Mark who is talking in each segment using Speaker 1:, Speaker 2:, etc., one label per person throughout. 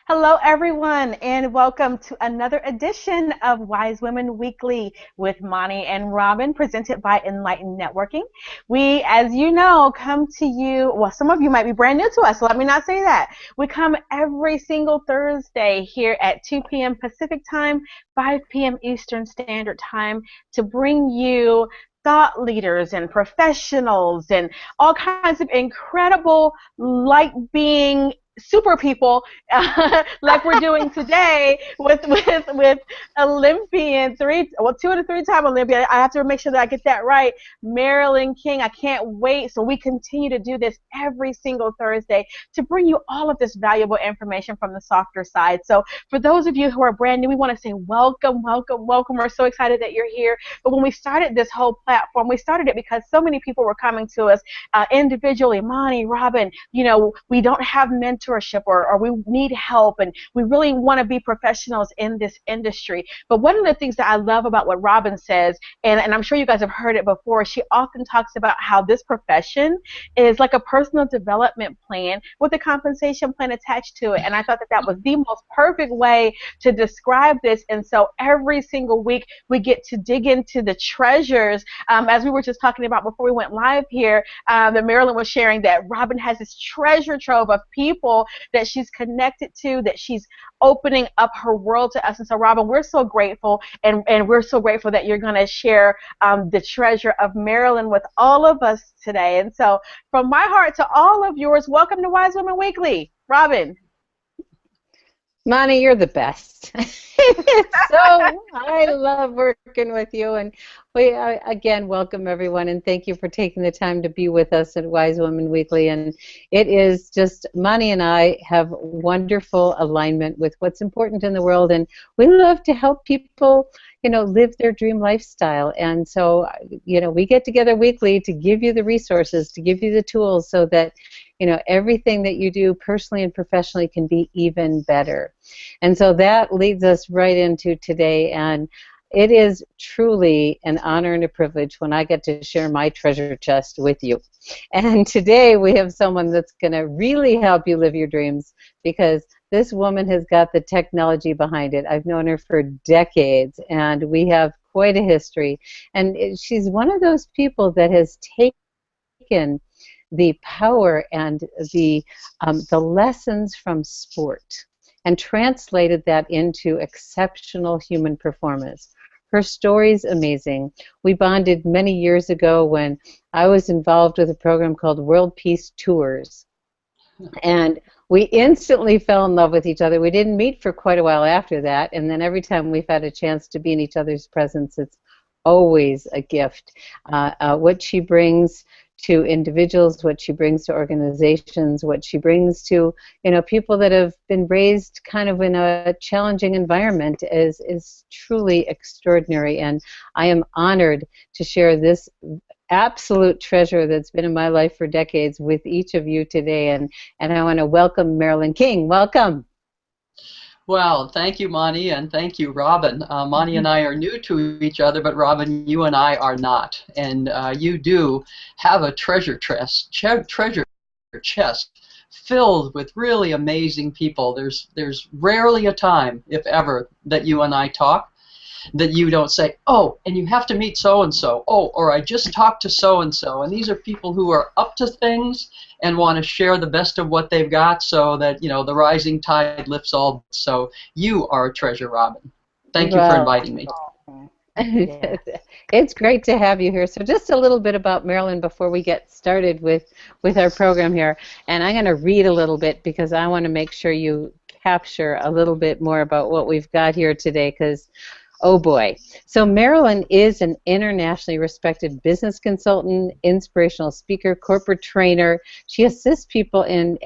Speaker 1: Hello, everyone, and welcome to another edition of Wise Women Weekly with Monty and Robin, presented by Enlightened Networking. We, as you know, come to you, well, some of you might be brand new to us, so let me not say that. We come every single Thursday here at 2 p.m. Pacific Time, 5 p.m. Eastern Standard Time to bring you thought leaders and professionals and all kinds of incredible light being super people like we're doing today with Olympian two and a three-time Olympian. I have to make sure that I get that right. Marilyn King. I can't wait. So we continue to do this every single Thursday to bring you all of this valuable information from the softer side. So for those of you who are brand new, we want to say welcome, welcome, welcome. We're so excited that you're here. But when we started this whole platform, we started it because so many people were coming to us individually. Monty, Robin, we don't have mentorship or we need help, and we really want to be professionals in this industry. But one of the things that I love about what Robin says, and I'm sure you guys have heard it before, she often talks about how this profession is like a personal development plan with a compensation plan attached to it. And I thought that that was the most perfect way to describe this. And so every single week we get to dig into the treasures, as we were just talking about before we went live here, that Marilyn was sharing, that Robin has this treasure trove of people that she's connected to, that she's opening up her world to us. And so, Robin, we're so grateful, and we're so grateful that you're going to share the treasure of Marilyn with all of us today. And so, from my heart to all of yours, welcome to Wise Women Weekly. Robin.
Speaker 2: Monty, you're the best. I love working with you, and we again welcome everyone, and thank you for taking the time to be with us at Wise Women Weekly. And it is just, Monty and I have wonderful alignment with what's important in the world, and we love to help people live their dream lifestyle. And so we get together weekly to give you the resources, to give you the tools, so that everything that you do personally and professionally can be even better. And so that leads us right into today, and it is truly an honor and a privilege when I get to share my treasure chest with you. And today we have someone that's going to really help you live your dreams, because this woman has got the technology behind it. I've known her for decades, and we have quite a history. And she's one of those people that has taken the power and the lessons from sport and translated that into exceptional human performance. Her story's amazing. We bonded many years ago when I was involved with a program called World Peace Tours, and we instantly fell in love with each other. We didn't meet for quite a while after that, and then every time we've had a chance to be in each other's presence, it's always a gift. What she brings to individuals, what she brings to organizations, what she brings to people that have been raised kind of in a challenging environment is truly extraordinary. And I am honored to share this absolute treasure that's been in my life for decades with each of you today. And I want to welcome Marilyn King. Welcome.
Speaker 3: Well, thank you, Monty, and thank you, Robin. Monty and I are new to each other, but Robin, you and I are not. And you do have a treasure chest filled with really amazing people. There's rarely a time, if ever, that you and I talk that you don't say, oh, and you have to meet so-and-so, oh, or I just talked to so-and-so. And these are people who are up to things and want to share the best of what they've got, so that, the rising tide lifts all. So you are a treasure, Robin. Thank you for inviting me.
Speaker 2: Yeah. It's great to have you here. So just a little bit about Marilyn before we get started with our program here. And I'm going to read a little bit because I want to make sure you capture a little bit more about what we've got here today, because oh boy. So Marilyn is an internationally respected business consultant, inspirational speaker, corporate trainer. She assists people in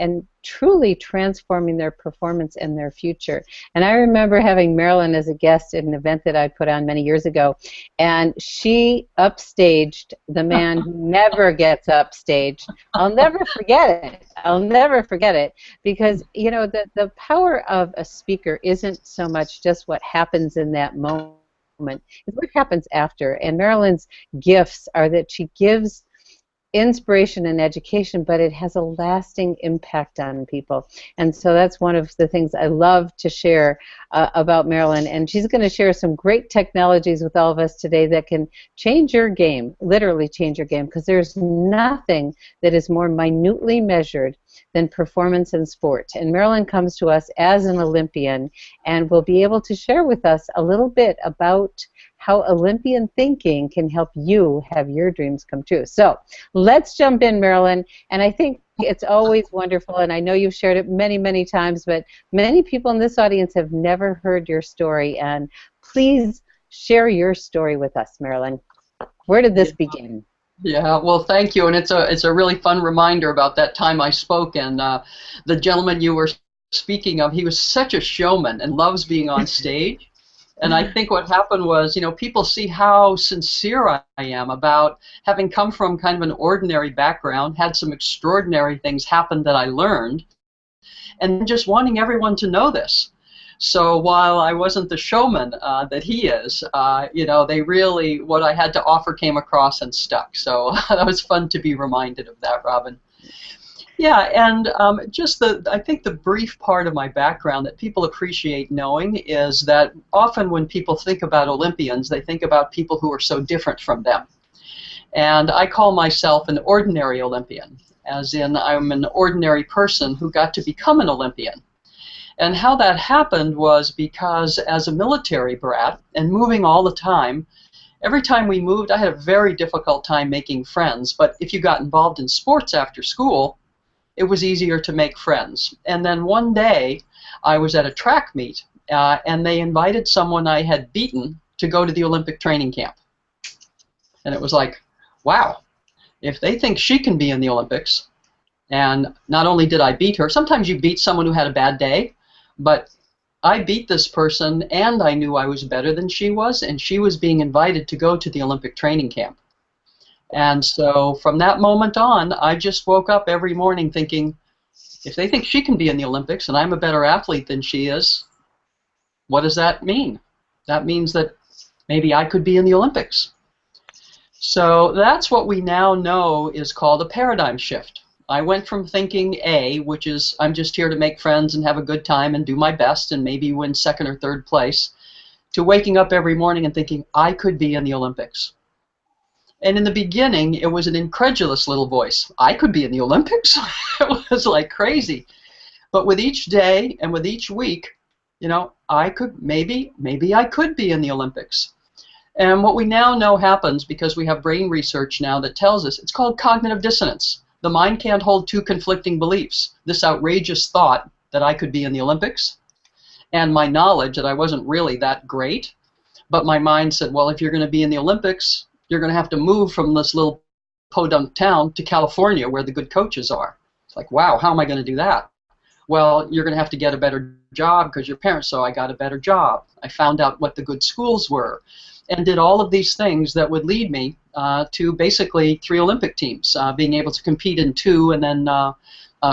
Speaker 2: truly transforming their performance and their future. And I remember having Marilyn as a guest at an event that I put on many years ago, and she upstaged the man who never gets upstaged. I'll never forget it. I'll never forget it, because the power of a speaker isn't so much just what happens in that moment, it's what happens after. And Marilyn's gifts are that she gives inspiration and education, but it has a lasting impact on people. And so that's one of the things I love to share about Marilyn. And she's going to share some great technologies with all of us today that can change your game, literally change your game, because there's nothing that is more minutely measured than performance in sport. And Marilyn comes to us as an Olympian and will be able to share with us a little bit about how Olympian thinking can help you have your dreams come true. So let's jump in, Marilyn. And I think it's always wonderful, and I know you've shared it many, many times, but many people in this audience have never heard your story. And please share your story with us, Marilyn. Where did this begin?
Speaker 3: Yeah, well, thank you, and it's a really fun reminder about that time I spoke, and the gentleman you were speaking of, he was such a showman and loves being on stage. And I think what happened was, you know, people see how sincere I am about having come from kind of an ordinary background, had some extraordinary things happen that I learned, and just wanting everyone to know this. So while I wasn't the showman that he is, you know, they really, what I had to offer came across and stuck. So that was fun to be reminded of that, Robin. Yeah, and just I think the brief part of my background that people appreciate knowing is that often when people think about Olympians, they think about people who are so different from them. And I call myself an ordinary Olympian, as in I'm an ordinary person who got to become an Olympian. And how that happened was because as a military brat and moving all the time, every time we moved, I had a very difficult time making friends. But if you got involved in sports after school, it was easier to make friends. And then one day, I was at a track meet, and they invited someone I had beaten to go to the Olympic training camp. And it was like, wow, if they think she can be in the Olympics, and not only did I beat her, sometimes you beat someone who had a bad day, but I beat this person, and I knew I was better than she was, and she was being invited to go to the Olympic training camp. And so from that moment on, I just woke up every morning thinking, if they think she can be in the Olympics and I'm a better athlete than she is, what does that mean? That means that maybe I could be in the Olympics. So that's what we now know is called a paradigm shift. I went from thinking A, which is I'm just here to make friends and have a good time and do my best and maybe win second or third place, to waking up every morning and thinking I could be in the Olympics. And in the beginning, it was an incredulous little voice. I could be in the Olympics? It was like crazy. But with each day and with each week, you know, I could, maybe I could be in the Olympics. And what we now know happens because we have brain research now that tells us, it's called cognitive dissonance. The mind can't hold two conflicting beliefs. This outrageous thought that I could be in the Olympics and my knowledge that I wasn't really that great. But my mind said, well, if you're going to be in the Olympics, you're going to have to move from this little podunk town to California where the good coaches are. It's like, wow, how am I going to do that? Well, you're going to have to get a better job because your parents, so I got a better job. I found out what the good schools were and did all of these things that would lead me to basically 3 Olympic teams, being able to compete in 2 and then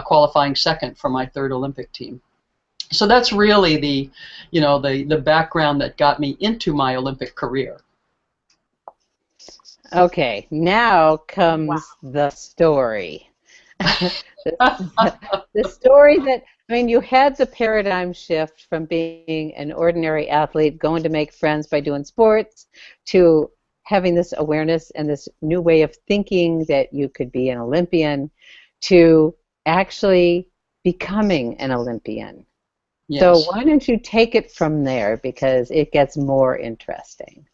Speaker 3: qualifying second for my 3rd Olympic team. So that's really the, you know, the background that got me into my Olympic career.
Speaker 2: Okay, now comes the story. The story that, I mean, you had the paradigm shift from being an ordinary athlete, going to make friends by doing sports, to having this awareness and this new way of thinking that you could be an Olympian, to actually becoming an Olympian. Yes. So why don't you take it from there, because it gets more interesting.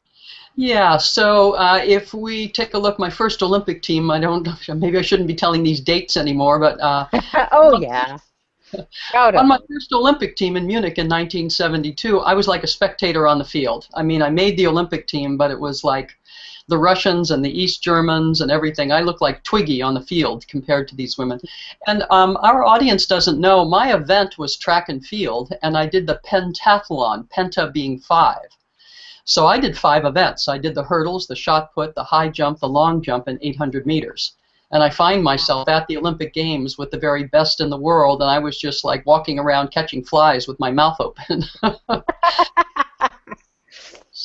Speaker 3: Yeah, so if we take a look, my first Olympic team, maybe I shouldn't be telling these dates anymore, but
Speaker 2: oh yeah,
Speaker 3: on my first Olympic team in Munich in 1972, I was like a spectator on the field. I mean, I made the Olympic team, but it was like the Russians and the East Germans and everything. I looked like Twiggy on the field compared to these women. And our audience doesn't know, my event was track and field, and I did the pentathlon, penta being 5. So I did 5 events. I did the hurdles, the shot put, the high jump, the long jump, and 800 meters. And I find myself at the Olympic Games with the very best in the world, and I was just like walking around catching flies with my mouth open.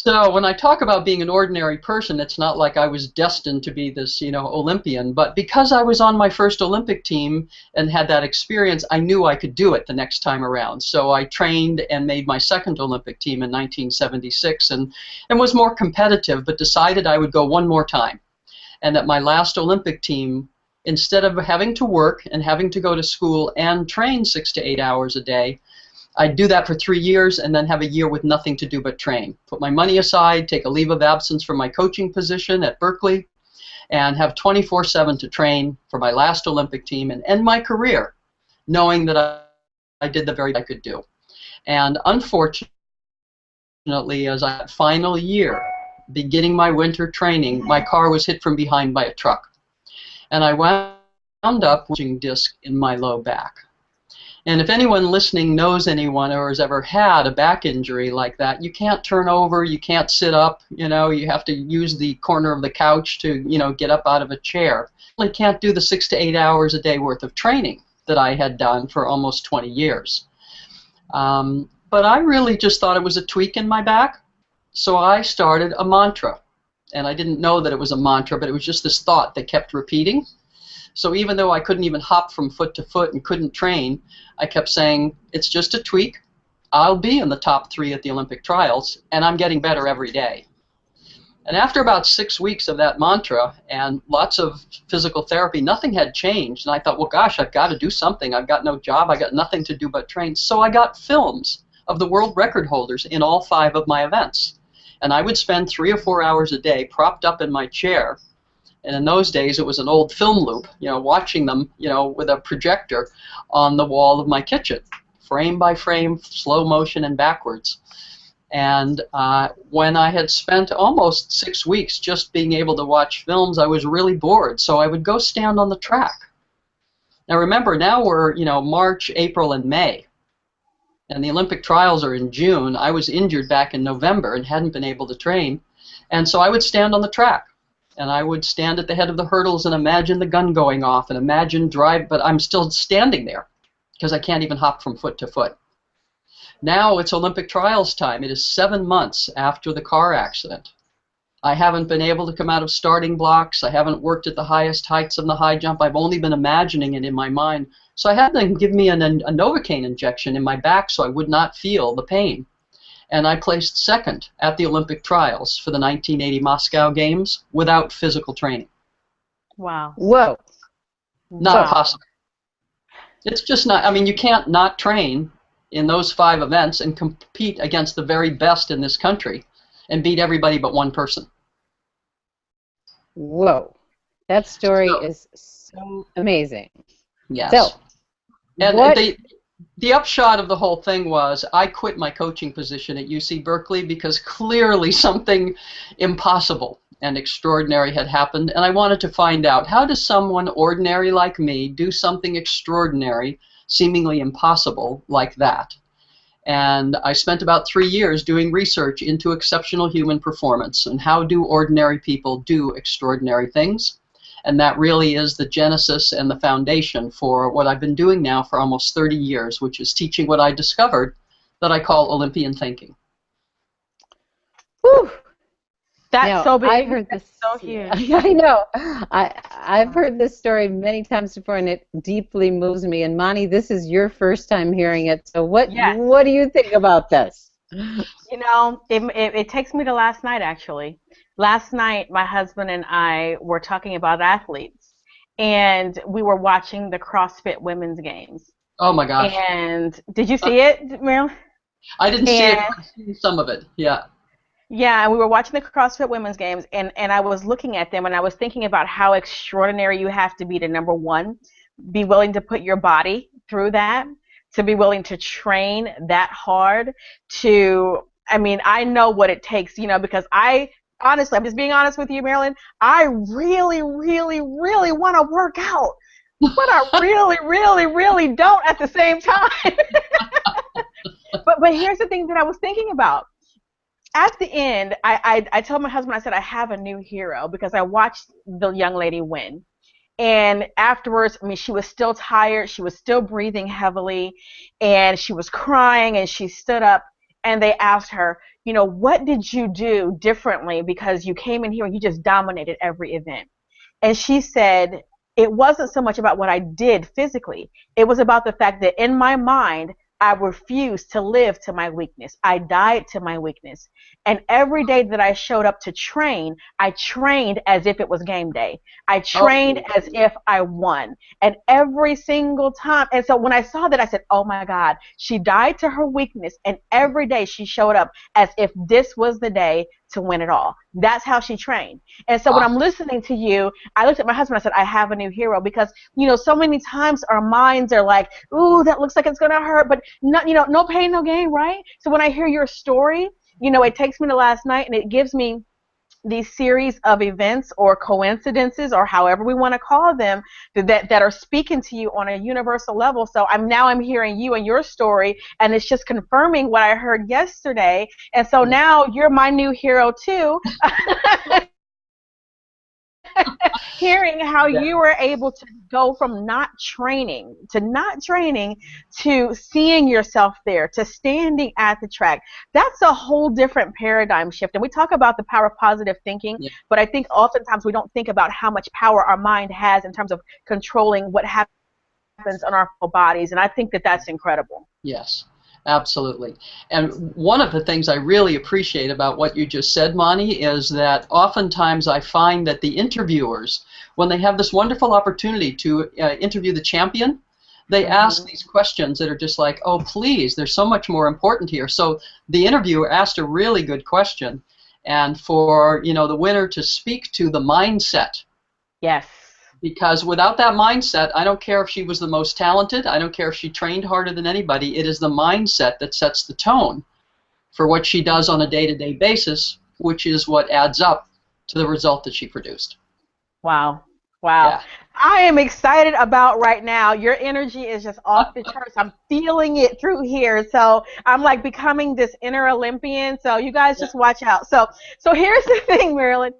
Speaker 3: So when I talk about being an ordinary person, it's not like I was destined to be this, Olympian. But because I was on my first Olympic team and had that experience, I knew I could do it the next time around. So I trained and made my second Olympic team in 1976 and was more competitive, but decided I would go one more time. And that my last Olympic team, instead of having to work and having to go to school and train 6 to 8 hours a day, I'd do that for 3 years and then have a year with nothing to do but train. Put my money aside, take a leave of absence from my coaching position at Berkeley, and have 24/7 to train for my last Olympic team and end my career, knowing that I did the very best I could do. And unfortunately, as I final year, beginning my winter training, my car was hit from behind by a truck. And I wound up with a disc in my low back. And if anyone listening knows anyone or has ever had a back injury like that, you can't turn over, you can't sit up, you have to use the corner of the couch to, get up out of a chair. You can't do the 6 to 8 hours a day worth of training that I had done for almost 20 years. But I really just thought it was a tweak in my back, so I started a mantra. And I didn't know that it was a mantra, but it was just this thought that kept repeating. So even though I couldn't even hop from foot to foot and couldn't train, I kept saying, it's just a tweak. I'll be in the top 3 at the Olympic trials, and I'm getting better every day. And after about 6 weeks of that mantra and lots of physical therapy, nothing had changed. And I thought, well, gosh, I've got to do something. I've got no job. I got nothing to do but train. So I got films of the world record holders in all 5 of my events. And I would spend 3 or 4 hours a day propped up in my chair. And in those days, it was an old film loop, watching them, with a projector on the wall of my kitchen, frame by frame, slow motion and backwards. And when I had spent almost 6 weeks just being able to watch films, I was really bored. So I would go stand on the track. Now remember, now we're, March, April, and May. And the Olympic trials are in June. I was injured back in November and hadn't been able to train. And so I would stand on the track. And I would stand at the head of the hurdles and imagine the gun going off and imagine drive, but I'm still standing there because I can't even hop from foot to foot. Now it's Olympic trials time. It is 7 months after the car accident. I haven't been able to come out of starting blocks. I haven't worked at the highest heights of the high jump. I've only been imagining it in my mind. So I had them give me a Novocaine injection in my back so I would not feel the pain. And I placed second at the Olympic trials for the 1980 Moscow Games without physical training.
Speaker 1: Wow.
Speaker 2: Whoa.
Speaker 3: Not possible. It's just not, you can't not train in those 5 events and compete against the very best in this country and beat everybody but one person.
Speaker 2: Whoa. That story is so amazing.
Speaker 3: Yes.
Speaker 2: So,
Speaker 3: and the upshot of the whole thing was I quit my coaching position at UC Berkeley because clearly something impossible and extraordinary had happened, and I wanted to find out, how does someone ordinary like me do something extraordinary, seemingly impossible, like that? And I spent about 3 years doing research into exceptional human performance and how do ordinary people do extraordinary things. And that really is the genesis and the foundation for what I've been doing now for almost 30 years, which is teaching what I discovered that I call Olympian thinking.
Speaker 2: Whew.
Speaker 1: That's so big.
Speaker 2: I've heard this.
Speaker 1: So huge.
Speaker 2: I know. I've heard this story many times before, and it deeply moves me. And Mani, this is your first time hearing it. So what do you think about this?
Speaker 1: It takes me to last night, actually. Last night, my husband and I were talking about athletes, and we were watching the CrossFit Women's Games.
Speaker 3: Oh, my gosh.
Speaker 1: And did you see it, Marilyn?
Speaker 3: I didn't see it, but I've seen some of it, yeah.
Speaker 1: Yeah, and we were watching the CrossFit Women's Games, and I was looking at them, and I was thinking about how extraordinary you have to be to, number one, be willing to put your body through that, to be willing to train that hard, I know what it takes, because honestly, I'm just being honest with you, Marilyn, I really, really, really want to work out, but I really, really, really don't at the same time. But here's the thing that I was thinking about. At the end, I told my husband, I said, I have a new hero, because I watched the young lady win. And afterwards, she was still tired. She was still breathing heavily. And she was crying, and she stood up, and they asked her, what did you do differently, because you came in here and you just dominated every event? And she said, it wasn't so much about what I did physically. It was about the fact that in my mind, I refused to live to my weakness. I died to my weakness. And every day that I showed up to train, I trained as if it was game day. I trained as if I won. And every single time. And so when I saw that, I said, oh my God, she died to her weakness. And every day she showed up as if this was the day to win it all. That's how she trained. And so when I'm listening to you, I looked at my husband, I said, I have a new hero, because, so many times our minds are like, ooh, that looks like it's going to hurt, but not, no pain, no gain, right? So when I hear your story, it takes me to last night, and it gives me these series of events or coincidences, or however we want to call them, that are speaking to you on a universal level. So I'm hearing you and your story, and it's just confirming what I heard yesterday. And so now you're my new hero too. Hearing how you were able to go from not training to seeing yourself there, to standing at the track. That's a whole different paradigm shift. And we talk about the power of positive thinking, but I think oftentimes we don't think about how much power our mind has in terms of controlling what happens on our bodies. And I think that that's incredible.
Speaker 3: Yes. Absolutely. And one of the things I really appreciate about what you just said, Moni, is that oftentimes I find that the interviewers, when they have this wonderful opportunity to interview the champion, they ask these questions that are just like, oh, please, there's so much more important here. So the interviewer asked a really good question, and for the winner to speak to the mindset.
Speaker 1: Yes.
Speaker 3: Because without that mindset, I don't care if she was the most talented, I don't care if she trained harder than anybody, it is the mindset that sets the tone for what she does on a day-to-day basis, which is what adds up to the result that she produced.
Speaker 1: Wow. Wow. Yeah. I am excited about right now. Your energy is just off the charts. I'm feeling it through here. So I'm like becoming this inner Olympian. So you guys just watch out. So here's the thing, Marilyn.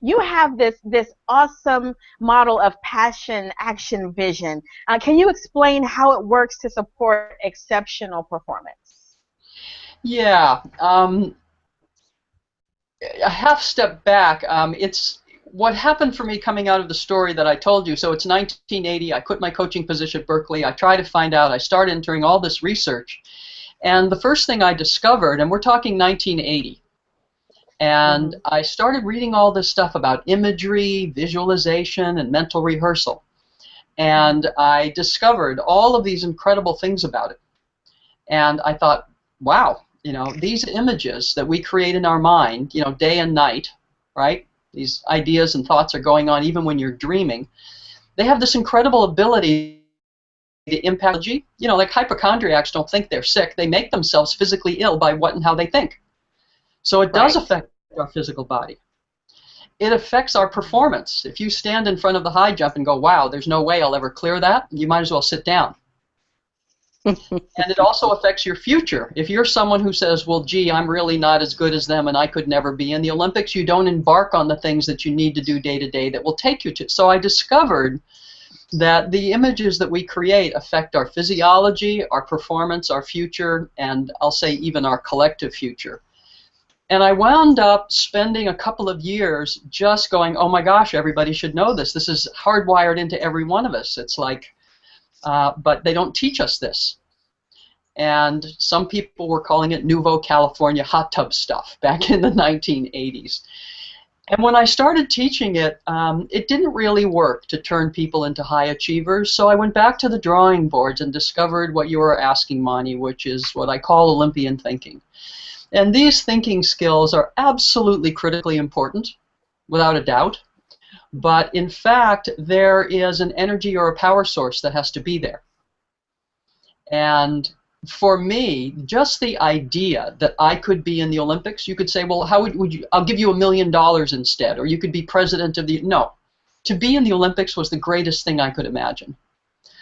Speaker 1: You have this awesome model of passion, action, vision. Can you explain how it works to support exceptional performance?
Speaker 3: Yeah. A half step back. It's what happened for me coming out of the story that I told you. So it's 1980. I quit my coaching position at Berkeley. I tried to find out. I started entering all this research. And the first thing I discovered, and we're talking 1980, and I started reading all this stuff about imagery, visualization, and mental rehearsal. And I discovered all of these incredible things about it. And I thought, wow, these images that we create in our mind, day and night, right? These ideas and thoughts are going on even when you're dreaming. They have this incredible ability to impact, like hypochondriacs don't think they're sick. They make themselves physically ill by what and how they think. So it does affect our physical body. It affects our performance. If you stand in front of the high jump and go, wow, there's no way I'll ever clear that, you might as well sit down. And it also affects your future. If you're someone who says, well, gee, I'm really not as good as them and I could never be in the Olympics, you don't embark on the things that you need to do day to day that will take you to. So I discovered that the images that we create affect our physiology, our performance, our future, and I'll say even our collective future. And I wound up spending a couple of years just going, oh my gosh, everybody should know this. This is hardwired into every one of us. It's like, but they don't teach us this. And some people were calling it Nouveau California hot tub stuff back in the 1980s. And when I started teaching it, it didn't really work to turn people into high achievers. So I went back to the drawing boards and discovered what you were asking, Moni, which is what I call Olympian thinking. And these thinking skills are absolutely critically important, without a doubt. But in fact, there is an energy or a power source that has to be there. And for me, just the idea that I could be in the Olympics, you could say, well, how would you, I'll give you $1 million instead, or you could be president of the, no. To be in the Olympics was the greatest thing I could imagine.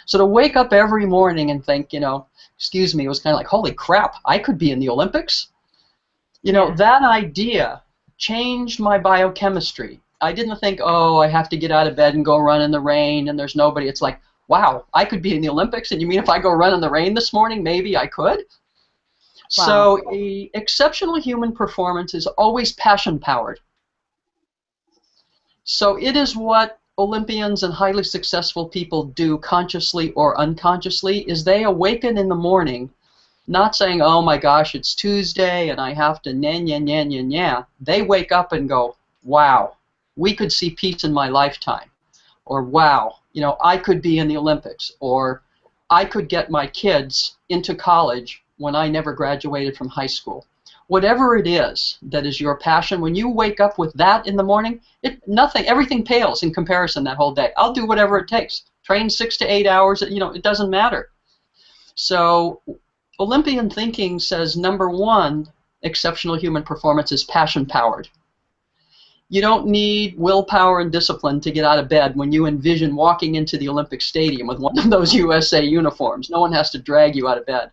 Speaker 3: So to wake up every morning and think, excuse me, it was kind of like, holy crap, I could be in the Olympics? That idea changed my biochemistry. I didn't think, oh, I have to get out of bed and go run in the rain and there's nobody. It's like, wow, I could be in the Olympics, and you mean if I go run in the rain this morning, maybe I could?
Speaker 1: Wow.
Speaker 3: So exceptional human performance is always passion-powered. So it is what Olympians and highly successful people do consciously or unconsciously, is they awaken in the morning not saying, oh my gosh, it's Tuesday and I have to nya, nya, nya, nya, nya. They wake up and go, wow, we could see peace in my lifetime. Or wow, I could be in the Olympics. Or I could get my kids into college when I never graduated from high school. Whatever it is that is your passion, when you wake up with that in the morning, everything pales in comparison that whole day. I'll do whatever it takes. Train 6 to 8 hours, it doesn't matter. So Olympian thinking says, number one, exceptional human performance is passion-powered. You don't need willpower and discipline to get out of bed when you envision walking into the Olympic Stadium with one of those USA uniforms. No one has to drag you out of bed.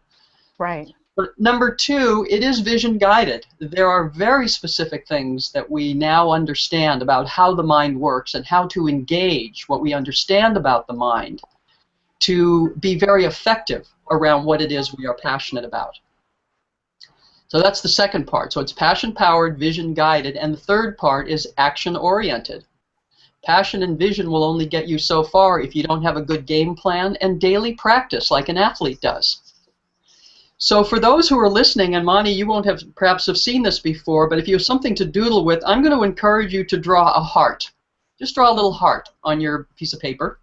Speaker 1: Right.
Speaker 3: But number two, it is vision-guided. There are very specific things that we now understand about how the mind works and how to engage what we understand about the mind to be very effective around what it is we are passionate about. So that's the second part. So it's passion-powered, vision-guided, and the third part is action-oriented. Passion and vision will only get you so far if you don't have a good game plan and daily practice like an athlete does. So for those who are listening, and Mani, you won't have perhaps have seen this before, but if you have something to doodle with, I'm going to encourage you to draw a heart. Just draw a little heart on your piece of paper.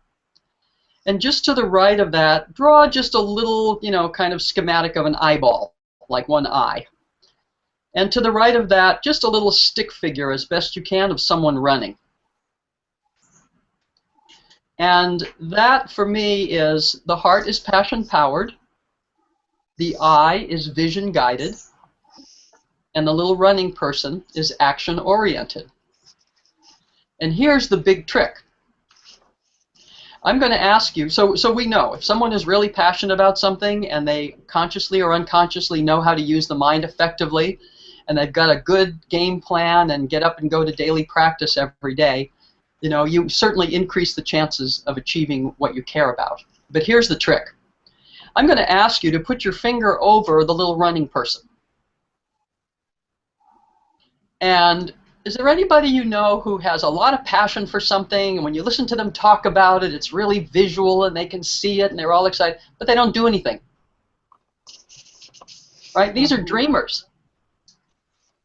Speaker 3: And just to the right of that, draw just a little, kind of schematic of an eyeball, like one eye. And to the right of that, just a little stick figure as best you can of someone running. And that, for me, is the heart is passion-powered, the eye is vision-guided, and the little running person is action-oriented. And here's the big trick. I'm going to ask you, so we know, if someone is really passionate about something and they consciously or unconsciously know how to use the mind effectively, and they've got a good game plan and get up and go to daily practice every day, you certainly increase the chances of achieving what you care about. But here's the trick. I'm going to ask you to put your finger over the little running person. And is there anybody you know who has a lot of passion for something, and when you listen to them talk about it, it's really visual and they can see it and they're all excited, but they don't do anything? Right? These are dreamers.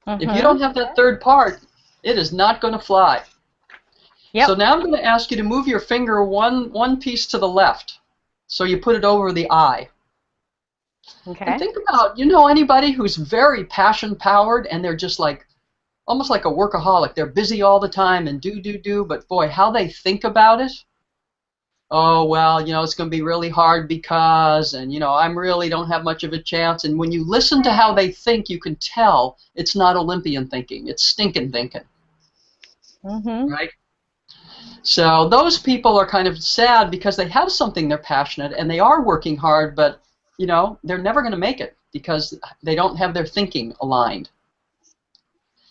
Speaker 3: If you don't have that third part, it is not going to fly.
Speaker 1: Yep.
Speaker 3: So now I'm going to ask you to move your finger one piece to the left. So you put it over the eye.
Speaker 1: Okay.
Speaker 3: And think about, anybody who's very passion-powered and they're just like, almost like a workaholic. They're busy all the time and do, but boy, how they think about it. Oh, well, it's going to be really hard because, and, I really don't have much of a chance. And when you listen to how they think, you can tell it's not Olympian thinking. It's stinking thinking. Right? So those people are kind of sad because they have something they're passionate and they are working hard, but, they're never going to make it because they don't have their thinking aligned.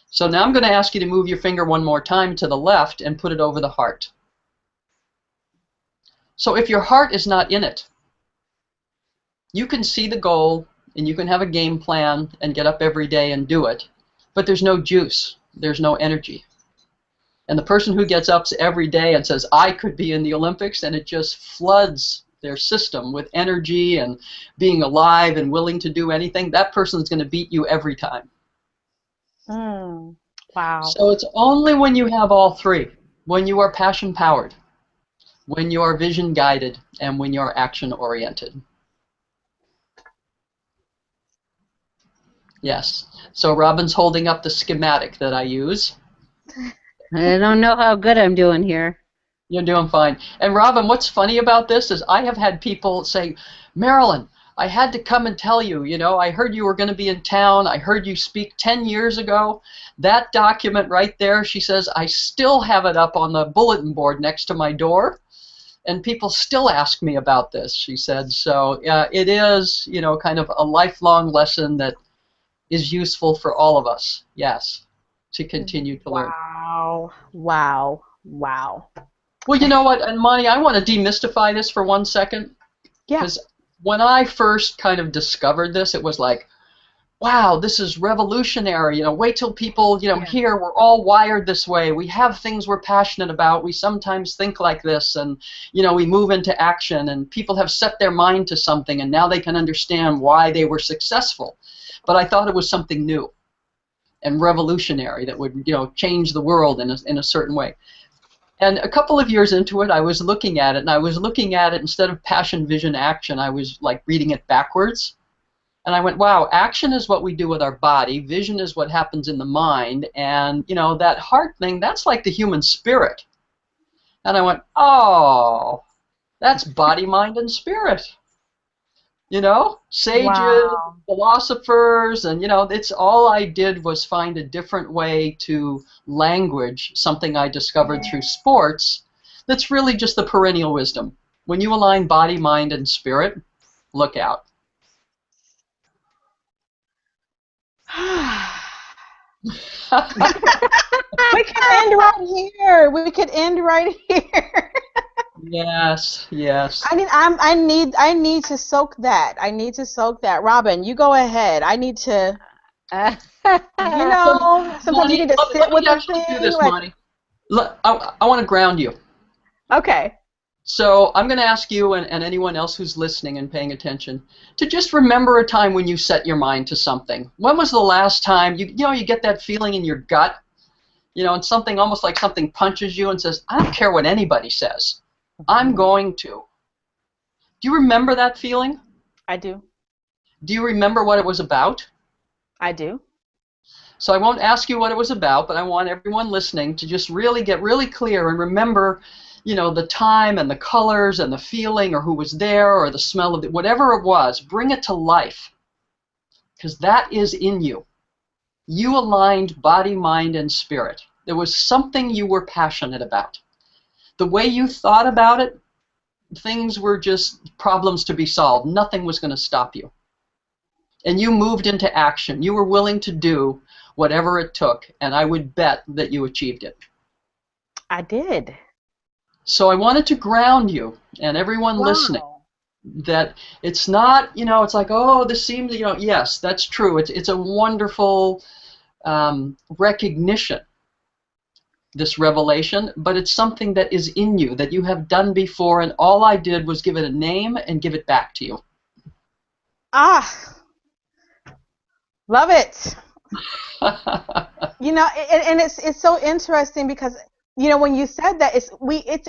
Speaker 3: So now I'm going to ask you to move your finger one more time to the left and put it over the heart. So if your heart is not in it, you can see the goal and you can have a game plan and get up every day and do it, but there's no juice, there's no energy. And the person who gets up every day and says, I could be in the Olympics, and it just floods their system with energy and being alive and willing to do anything, that person is going to beat you every time.
Speaker 1: Wow.
Speaker 3: So it's only when you have all three, when you are passion-powered, when you are vision-guided, and when you're action-oriented. Yes. So Robin's holding up the schematic that I use.
Speaker 2: I don't know how good I'm doing here.
Speaker 3: You're doing fine. And Robin, what's funny about this is I have had people say, Marilyn, I had to come and tell you, I heard you were going to be in town. I heard you speak 10 years ago. That document right there, she says, I still have it up on the bulletin board next to my door. And people still ask me about this, she said. So it is, kind of a lifelong lesson that is useful for all of us, yes, to continue to learn.
Speaker 1: Wow.
Speaker 3: Well, you know what, and Mani, I want to demystify this for 1 second.
Speaker 1: Yeah.
Speaker 3: Because when I first kind of discovered this, it was like, wow, this is revolutionary. Wait till people, hear we're all wired this way. We have things we're passionate about. We sometimes think like this, and, we move into action, and people have set their mind to something, and now they can understand why they were successful. But I thought it was something new and revolutionary that would, change the world in a certain way. And a couple of years into it, I was looking at it, and I was looking at it instead of passion, vision, action, I was like reading it backwards. And I went, wow, action is what we do with our body, vision is what happens in the mind, and, that heart thing, that's like the human spirit. And I went, oh, that's body, mind, and spirit. Sages,
Speaker 1: Wow.
Speaker 3: philosophers, and, it's all I did was find a different way to language something I discovered through sports that's really just the perennial wisdom. When you align body, mind, and spirit, look out.
Speaker 1: We can end right here. We could end right here.
Speaker 3: Yes, yes.
Speaker 1: I need to soak that. I need to soak that. Robin, you go ahead. I need to. Sometimes
Speaker 3: Monty,
Speaker 1: you need to sit with
Speaker 3: let
Speaker 1: a
Speaker 3: me actually
Speaker 1: thing.
Speaker 3: do this, Monty. I want to ground you.
Speaker 1: Okay.
Speaker 3: So I'm going to ask you and anyone else who's listening and paying attention to just remember a time when you set your mind to something. When was the last time you get that feeling in your gut, and something almost like something punches you and says, I don't care what anybody says. I'm going to. Do you remember that feeling?
Speaker 1: I do.
Speaker 3: Do you remember what it was about?
Speaker 1: I do.
Speaker 3: So I won't ask you what it was about, but I want everyone listening to just really get really clear and remember, the time and the colors and the feeling or who was there or the smell of it, whatever it was, bring it to life. Because that is in you. You aligned body, mind, and spirit. There was something you were passionate about. The way you thought about it, things were just problems to be solved. Nothing was going to stop you. And you moved into action. You were willing to do whatever it took, and I would bet that you achieved it.
Speaker 1: I did.
Speaker 3: So I wanted to ground you and everyone listening that it's not, it's like, oh, this seems, yes, that's true. It's a wonderful recognition, this revelation, but it's something that is in you that you have done before, and all I did was give it a name and give it back to you.
Speaker 1: Love it. And it's so interesting because when you said that, it's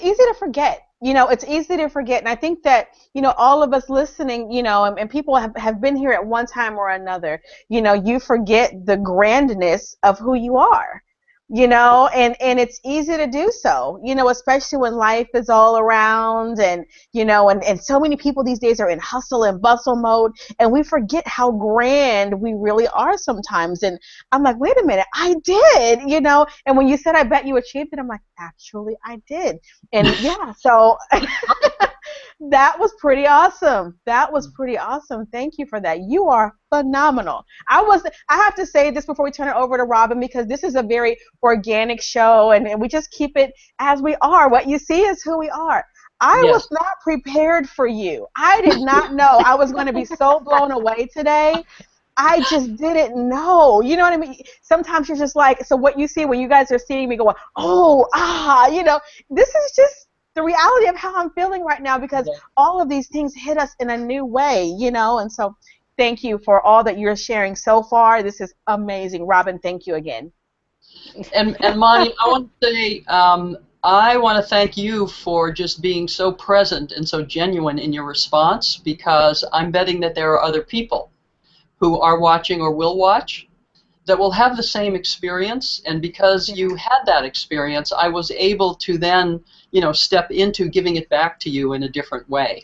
Speaker 1: easy to forget. It's easy to forget, and I think that all of us listening, and people have been here at one time or another. You forget the grandness of who you are. And it's easy to do so, especially when life is all around and so many people these days are in hustle and bustle mode, and we forget how grand we really are sometimes. And I'm like, wait a minute, I did, and when you said, I bet you achieved it, I'm like, actually, I did. And yeah, so that was pretty awesome. That was pretty awesome. Thank you for that. You are phenomenal. I have to say this before we turn it over to Robin, because this is a very organic show, and we just keep it as we are. What you see is who we are. I was not prepared for you. I did not know I was going to be so blown away today. I just didn't know. You know what I mean? Sometimes you're just like, so what you see when you guys are seeing me going, this is just the reality of how I'm feeling right now, because all of these things hit us in a new way, and so thank you for all that you're sharing so far. This is amazing. Robin, thank you again.
Speaker 3: And Monty, I want to say, I want to thank you for just being so present and so genuine in your response, because I'm betting that there are other people who are watching or will watch that will have the same experience, and because you had that experience, I was able to then, step into giving it back to you in a different way.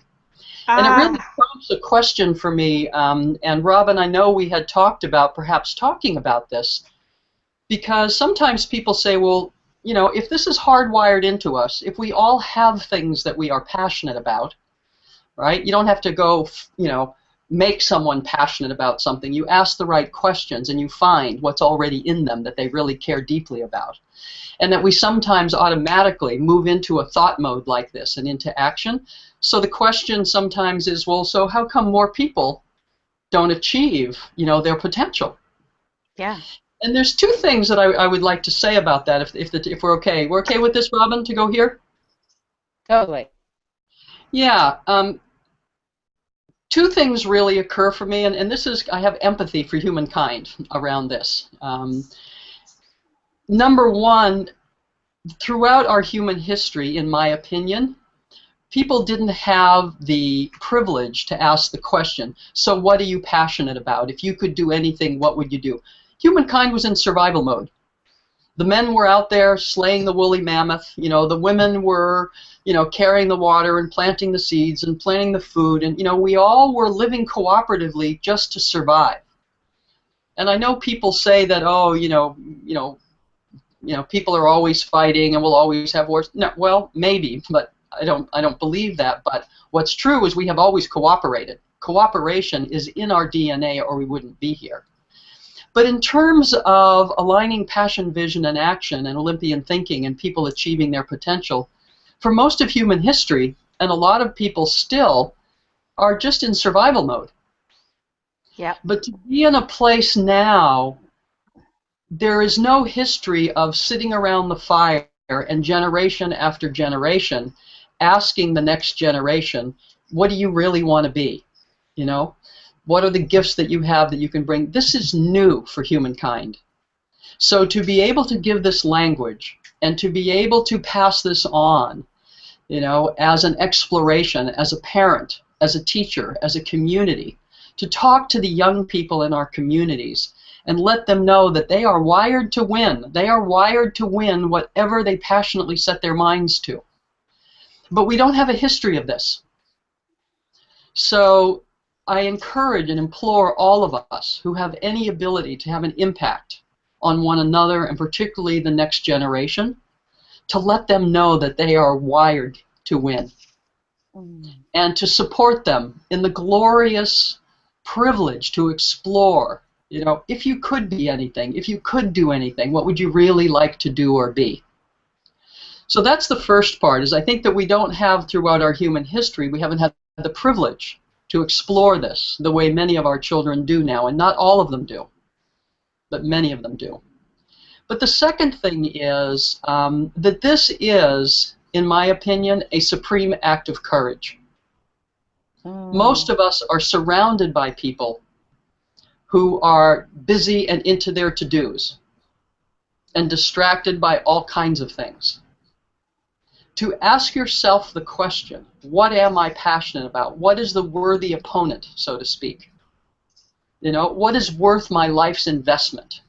Speaker 3: And it really prompts a question for me, and Robin, I know we had talked about perhaps talking about this, because sometimes people say, well, if this is hardwired into us, if we all have things that we are passionate about, right? You don't have to go, make someone passionate about something. You ask the right questions and you find what's already in them that they really care deeply about. And that we sometimes automatically move into a thought mode like this and into action. So the question sometimes is, well, so how come more people don't achieve, their potential.
Speaker 1: Yeah.
Speaker 3: And there's two things that I would like to say about that, if we're okay. We're okay with this, Robin, to go here?
Speaker 2: Totally.
Speaker 3: Yeah. Two things really occur for me, and this is, I have empathy for humankind around this. Number one, throughout our human history, in my opinion, people didn't have the privilege to ask the question, so what are you passionate about? If you could do anything, what would you do? Humankind was in survival mode. The men were out there slaying the woolly mammoth. The women were, carrying the water and planting the seeds and planting the food. And, we all were living cooperatively just to survive. And I know people say that, oh, people are always fighting and we'll always have wars. No, well, maybe, but I don't believe that. But what's true is we have always cooperated. Cooperation is in our DNA, or we wouldn't be here. But in terms of aligning passion, vision, and action, and Olympian thinking, and people achieving their potential, for most of human history, and a lot of people still, are just in survival mode.
Speaker 1: Yeah.
Speaker 3: But to be in a place now, there is no history of sitting around the fire and generation after generation asking the next generation, what do you really want to be? What are the gifts that you have that you can bring? This is new for humankind. So to be able to give this language and to be able to pass this on, as an exploration, as a parent, as a teacher, as a community, to talk to the young people in our communities and let them know that they are wired to win. They are wired to win whatever they passionately set their minds to. But we don't have a history of this. So I encourage and implore all of us who have any ability to have an impact on one another, and particularly the next generation, to let them know that they are wired to win. And to support them in the glorious privilege to explore, if you could be anything, if you could do anything, what would you really like to do or be? So that's the first part, is I think that we don't have, throughout our human history, we haven't had the privilege to explore this the way many of our children do now, and not all of them do, but many of them do. But the second thing is that this is, in my opinion, a supreme act of courage. Most of us are surrounded by people who are busy and into their to-dos and distracted by all kinds of things. To ask yourself the question, what am I passionate about? What is the worthy opponent, so to speak? What is worth my life's investment?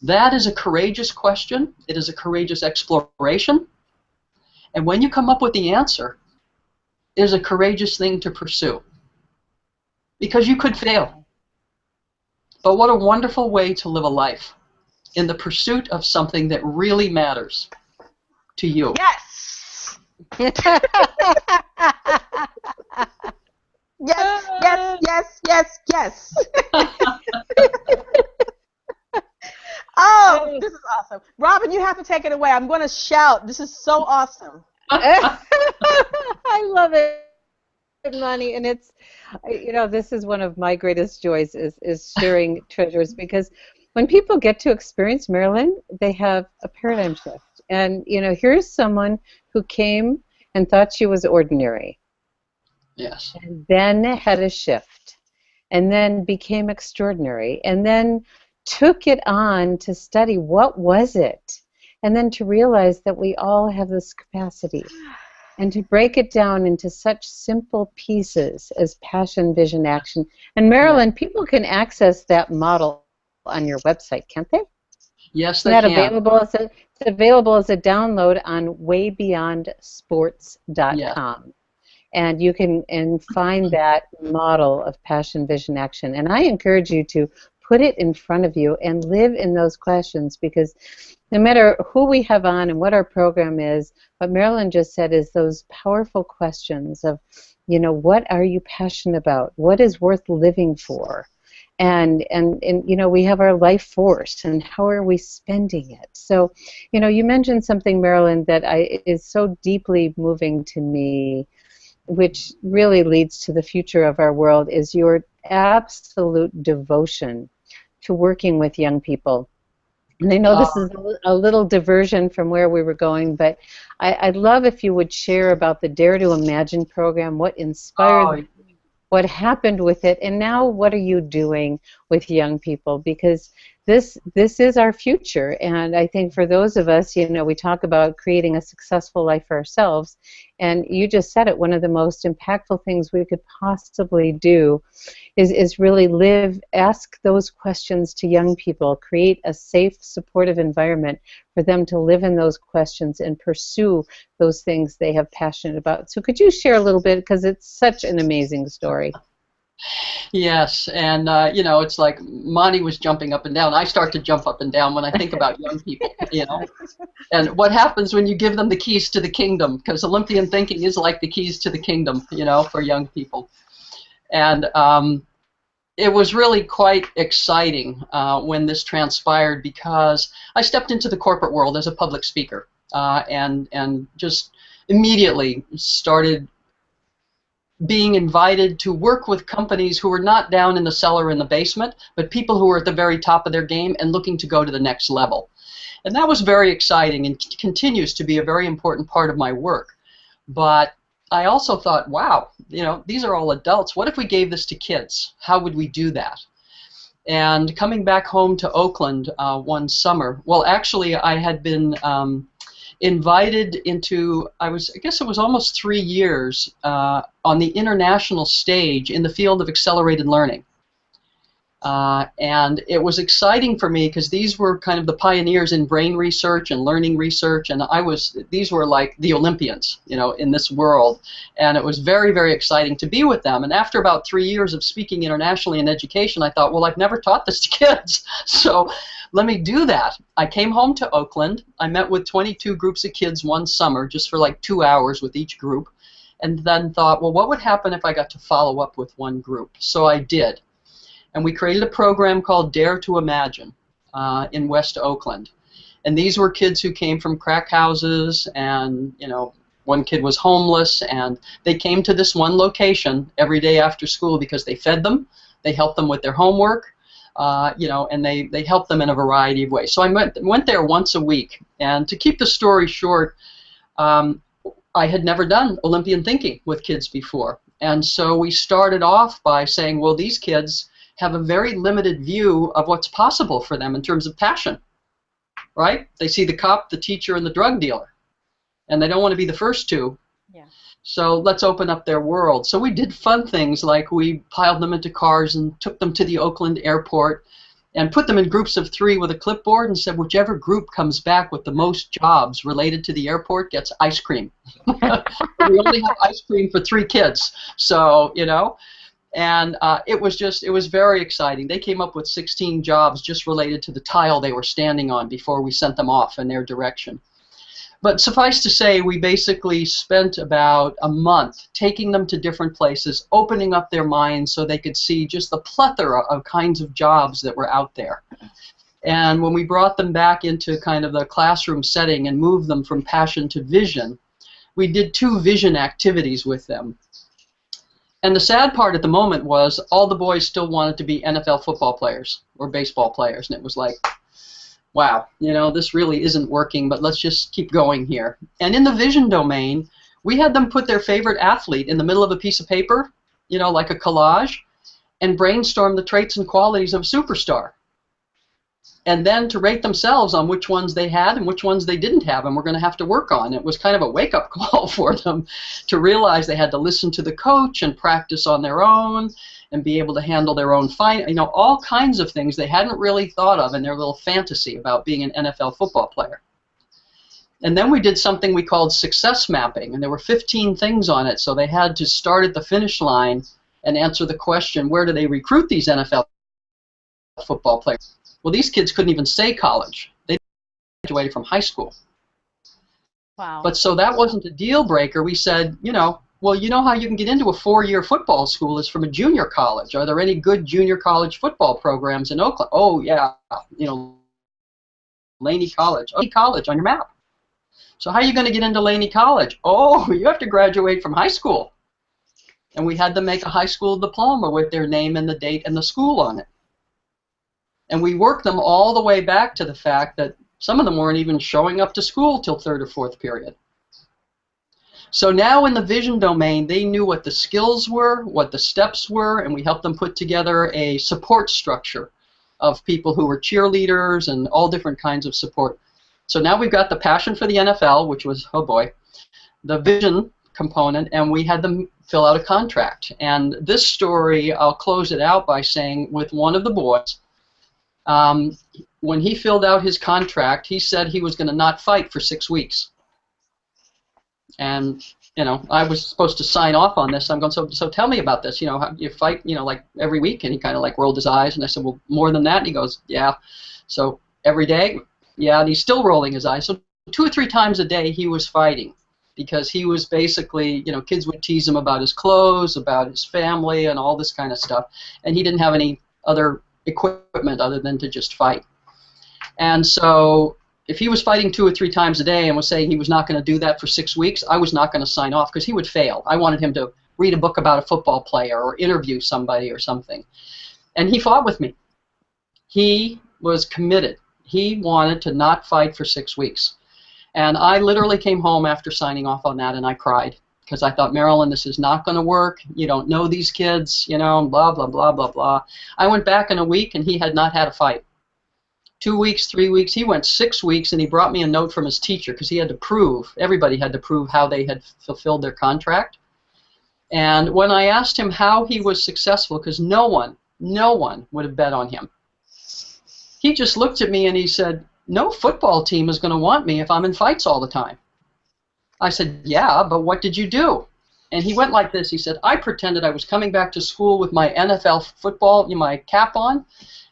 Speaker 3: That is a courageous question. It is a courageous exploration. And when you come up with the answer, it is a courageous thing to pursue. Because you could fail. But what a wonderful way to live a life, in the pursuit of something that really matters to you.
Speaker 1: Yes. Yes, yes, yes, yes, yes. Oh, this is awesome. Robin, you have to take it away. I'm going to shout. This is so awesome.
Speaker 2: I love it, Money. And it's, this is one of my greatest joys is sharing treasures, because when people get to experience Marilyn, they have a paradigm shift. And, here's someone who came and thought she was ordinary.
Speaker 3: Yes.
Speaker 2: And then had a shift. And then became extraordinary. And then took it on to study what was it. And then to realize that we all have this capacity. And to break it down into such simple pieces as passion, vision, action. And Marilyn, people can access that model on your website, can't they?
Speaker 3: Yes, they can.
Speaker 2: It's available as a download on waybeyondsports.com.
Speaker 3: Yeah.
Speaker 2: And you can find that model of passion, vision, action. And I encourage you to put it in front of you and live in those questions, because no matter who we have on and what our program is, what Marilyn just said is those powerful questions of, what are you passionate about? What is worth living for? And we have our life force, and how are we spending it? So, you mentioned something, Marilyn, that is so deeply moving to me, which really leads to the future of our world, is your absolute devotion to working with young people. And I know this is a little diversion from where we were going, but I'd love if you would share about the Dare to Imagine program, what inspired, what happened with it, and now what are you doing with young people? Because this is our future, and I think for those of us, you know, we talk about creating a successful life for ourselves, and you just said it, one of the most impactful things we could possibly do is really ask those questions to young people, create a safe, supportive environment for them to live in those questions and pursue those things they have passion about. So could you share a little bit, because it's such an amazing story.
Speaker 3: Yes, and you know, it's like Monty was jumping up and down. I start to jump up and down when I think about young people, you know, and what happens when you give them the keys to the kingdom, because Olympian thinking is like the keys to the kingdom, you know, for young people. And it was really quite exciting when this transpired, because I stepped into the corporate world as a public speaker and just immediately started being invited to work with companies who were not down in the cellar in the basement, but people who were at the very top of their game and looking to go to the next level. And that was very exciting and continues to be a very important part of my work. But I also thought, wow, you know, these are all adults. What if we gave this to kids? How would we do that? And coming back home to Oakland one summer, well, actually, I had been invited into, I guess it was almost 3 years on the international stage in the field of accelerated learning. And it was exciting for me because these were kind of the pioneers in brain research and learning research, and these were like the Olympians, you know, in this world. And it was very, very exciting to be with them. And after about 3 years of speaking internationally in education, I thought, well, I've never taught this to kids, so let me do that. I came home to Oakland. I met with 22 groups of kids one summer, just for like 2 hours with each group, and then thought, well, what would happen if I got to follow up with one group? So I did. And we created a program called Dare to Imagine in West Oakland. And these were kids who came from crack houses, and, you know, one kid was homeless, and they came to this one location every day after school because they fed them, they helped them with their homework, you know, and they helped them in a variety of ways. So I went there once a week. And to keep the story short, I had never done Olympian thinking with kids before. And so we started off by saying, well, these kids have a very limited view of what's possible for them in terms of passion, right? They see the cop, the teacher, and the drug dealer, and they don't want to be the first two. Yeah. So let's open up their world. So we did fun things, like we piled them into cars and took them to the Oakland airport and put them in groups of 3 with a clipboard and said, whichever group comes back with the most jobs related to the airport gets ice cream. We only have ice cream for 3 kids, so, you know. And it was very exciting. They came up with 16 jobs just related to the tile they were standing on before we sent them off in their direction. But suffice to say, we basically spent about a month taking them to different places, opening up their minds so they could see just the plethora of kinds of jobs that were out there. And when we brought them back into kind of the classroom setting and moved them from passion to vision, we did 2 vision activities with them. And the sad part at the moment was all the boys still wanted to be NFL football players or baseball players. And it was like, wow, you know, this really isn't working, but let's just keep going here. And in the vision domain, we had them put their favorite athlete in the middle of a piece of paper, you know, like a collage, and brainstorm the traits and qualities of a superstar. And then to rate themselves on which ones they had and which ones they didn't have and we're going to have to work on. It was kind of a wake-up call for them to realize they had to listen to the coach and practice on their own and be able to handle their own, you know, all kinds of things they hadn't really thought of in their little fantasy about being an NFL football player. And then we did something we called success mapping, and there were 15 things on it, so they had to start at the finish line and answer the question, where do they recruit these NFL football players? Well, these kids couldn't even say college. They graduated from high school.
Speaker 1: Wow.
Speaker 3: But so that wasn't a deal breaker. We said, you know, well, you know how you can get into a 4-year football school is from a junior college. Are there any good junior college football programs in Oakland? Oh, yeah, you know, Laney College. Laney College on your map. So how are you going to get into Laney College? Oh, you have to graduate from high school. And we had them make a high school diploma with their name and the date and the school on it. And we worked them all the way back to the fact that some of them weren't even showing up to school till third or fourth period. So now in the vision domain, they knew what the skills were, what the steps were, and we helped them put together a support structure of people who were cheerleaders and all different kinds of support. So now we've got the passion for the NFL, which was, oh boy, the vision component, and we had them fill out a contract. And this story, I'll close it out by saying with one of the boys, when he filled out his contract, he said he was going to not fight for 6 weeks. And, you know, I was supposed to sign off on this. I'm going, so tell me about this. You know, how you fight, you know, like every week? And he kind of like rolled his eyes. And I said, well, more than that? And he goes, yeah. So every day? Yeah. And he's still rolling his eyes. So 2 or 3 times a day he was fighting because he was basically, you know, kids would tease him about his clothes, about his family, and all this kind of stuff. And he didn't have any other equipment other than to just fight. And so if he was fighting 2 or 3 times a day and was saying he was not going to do that for 6 weeks, I was not going to sign off because he would fail. I wanted him to read a book about a football player or interview somebody or something. And he fought with me. He was committed. He wanted to not fight for 6 weeks. And I literally came home after signing off on that and I cried because I thought, Marilyn, this is not going to work. You don't know these kids, you know, blah, blah, blah, blah, blah. I went back in a week and he had not had a fight. 2 weeks, 3 weeks, he went 6 weeks, and he brought me a note from his teacher because he had to prove, everybody had to prove how they had fulfilled their contract. And when I asked him how he was successful, because no one would have bet on him, he just looked at me and he said, no football team is going to want me if I'm in fights all the time. I said, yeah, but what did you do? And he went like this. He said, I pretended I was coming back to school with my NFL football, my cap on,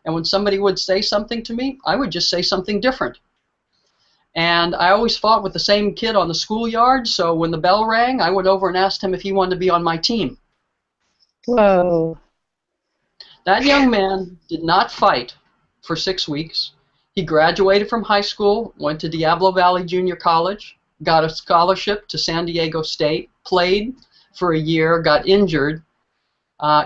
Speaker 3: and when somebody would say something to me, I would just say something different. And I always fought with the same kid on the schoolyard, so when the bell rang, I went over and asked him if he wanted to be on my team.
Speaker 2: Whoa.
Speaker 3: That young man did not fight for 6 weeks. He graduated from high school, went to Diablo Valley Junior College, got a scholarship to San Diego State, played for a year, got injured,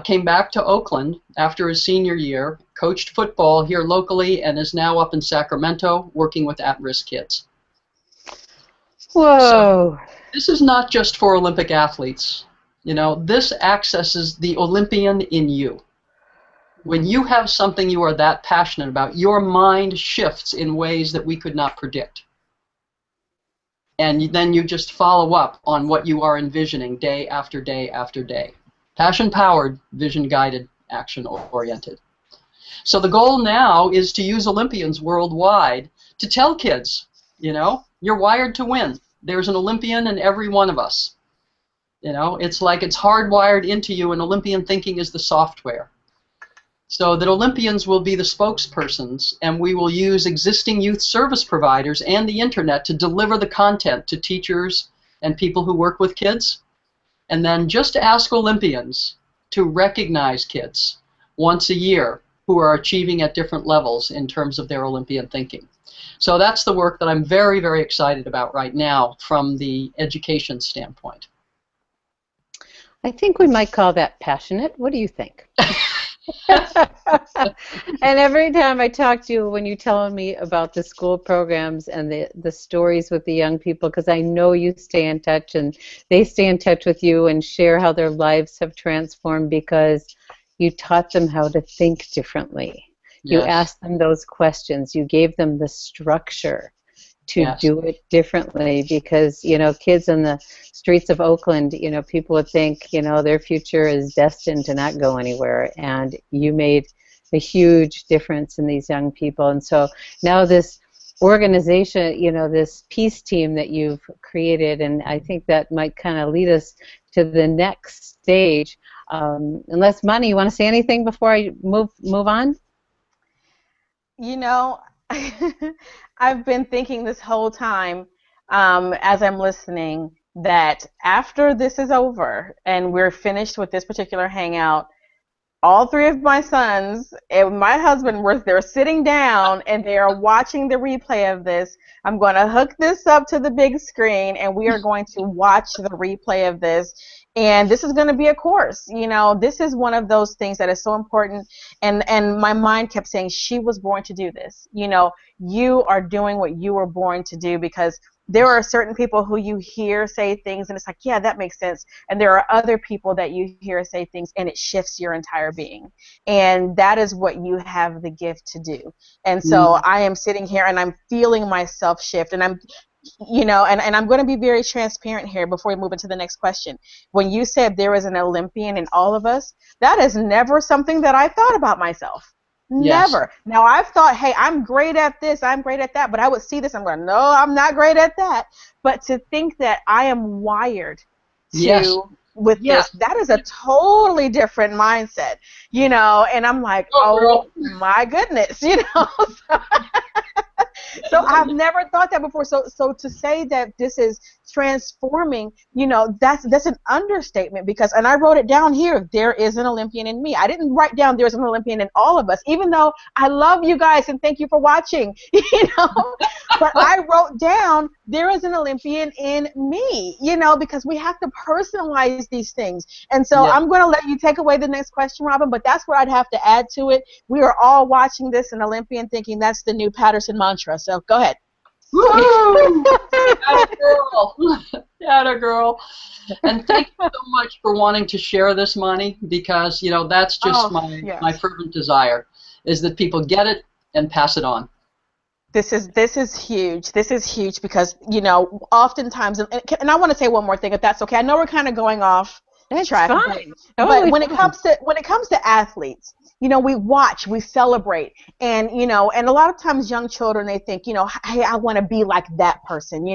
Speaker 3: came back to Oakland after his senior year, coached football here locally, and is now up in Sacramento working with at-risk kids.
Speaker 2: Whoa.
Speaker 3: So this is not just for Olympic athletes. You know, this accesses the Olympian in you. When you have something you are that passionate about, your mind shifts in ways that we could not predict. And then you just follow up on what you are envisioning day after day after day. Passion-powered, vision-guided, action-oriented. So the goal now is to use Olympians worldwide to tell kids, you know, you're wired to win. There's an Olympian in every one of us. You know, it's like it's hardwired into you, and Olympian thinking is the software. So that Olympians will be the spokespersons, and we will use existing youth service providers and the internet to deliver the content to teachers and people who work with kids. And then just ask Olympians to recognize kids once a year who are achieving at different levels in terms of their Olympian thinking. So that's the work that I'm very, very excited about right now from the education standpoint.
Speaker 2: I think we might call that passionate. What do you think? And every time I talk to you, when you tell me about the school programs and the stories with the young people, because I know you stay in touch and they stay in touch with you and share how their lives have transformed because you taught them how to think differently. You asked them those questions. You gave them the structure to do it differently because, you know, kids in the streets of Oakland, you know, people would think, you know, their future is destined to not go anywhere. And you made a huge difference in these young people. And so now this organization, you know, this peace team that you've created, and I think that might kind of lead us to the next stage. Unless, Money, you want to say anything before I move on?
Speaker 1: You know, I've been thinking this whole time as I'm listening that after this is over and we're finished with this particular hangout, all 3 of my sons and my husband were there sitting down and they are watching the replay of this. I'm going to hook this up to the big screen and we are going to watch the replay of this. And this is going to be a course. This is one of those things that is so important. And my mind kept saying, she was born to do this. You are doing what you were born to do, because there are certain people who you hear say things and it's like, yeah, that makes sense. And there are other people that you hear say things and it shifts your entire being. And that is what you have the gift to do. And so I am sitting here and I'm feeling myself shift, and I'm and I'm going to be very transparent here before we move into the next question. When you said there is an Olympian in all of us, that is never something that I thought about myself.
Speaker 3: Yes.
Speaker 1: Never. Now, I've thought, hey, I'm great at this, I'm great at that, but I would see this, I'm going, no, I'm not great at that. But to think that I am wired with this, that is a totally different mindset, and I'm like, oh my goodness, So I've never thought that before. So to say that this is transforming, that's an understatement, because, and I wrote it down here, there is an Olympian in me. I didn't write down there's an Olympian in all of us, even though I love you guys and thank you for watching, but I wrote down there is an Olympian in me, because we have to personalize these things. And so I'm going to let you take away the next question, Robin, but that's what I'd have to add to it. We are all watching this, an Olympian, thinking that's the new Patterson mantra. So go ahead.
Speaker 3: Woo! Atta girl. Atta girl. And thank you so much for wanting to share this, Monty, because, that's just my fervent desire, is that people get it and pass it on.
Speaker 1: This is huge. This is huge because, oftentimes, and I want to say one more thing, if that's okay. I know we're kind of going off track, but when it comes to athletes, we watch, we celebrate, and and a lot of times young children, they think, hey, I want to be like that person,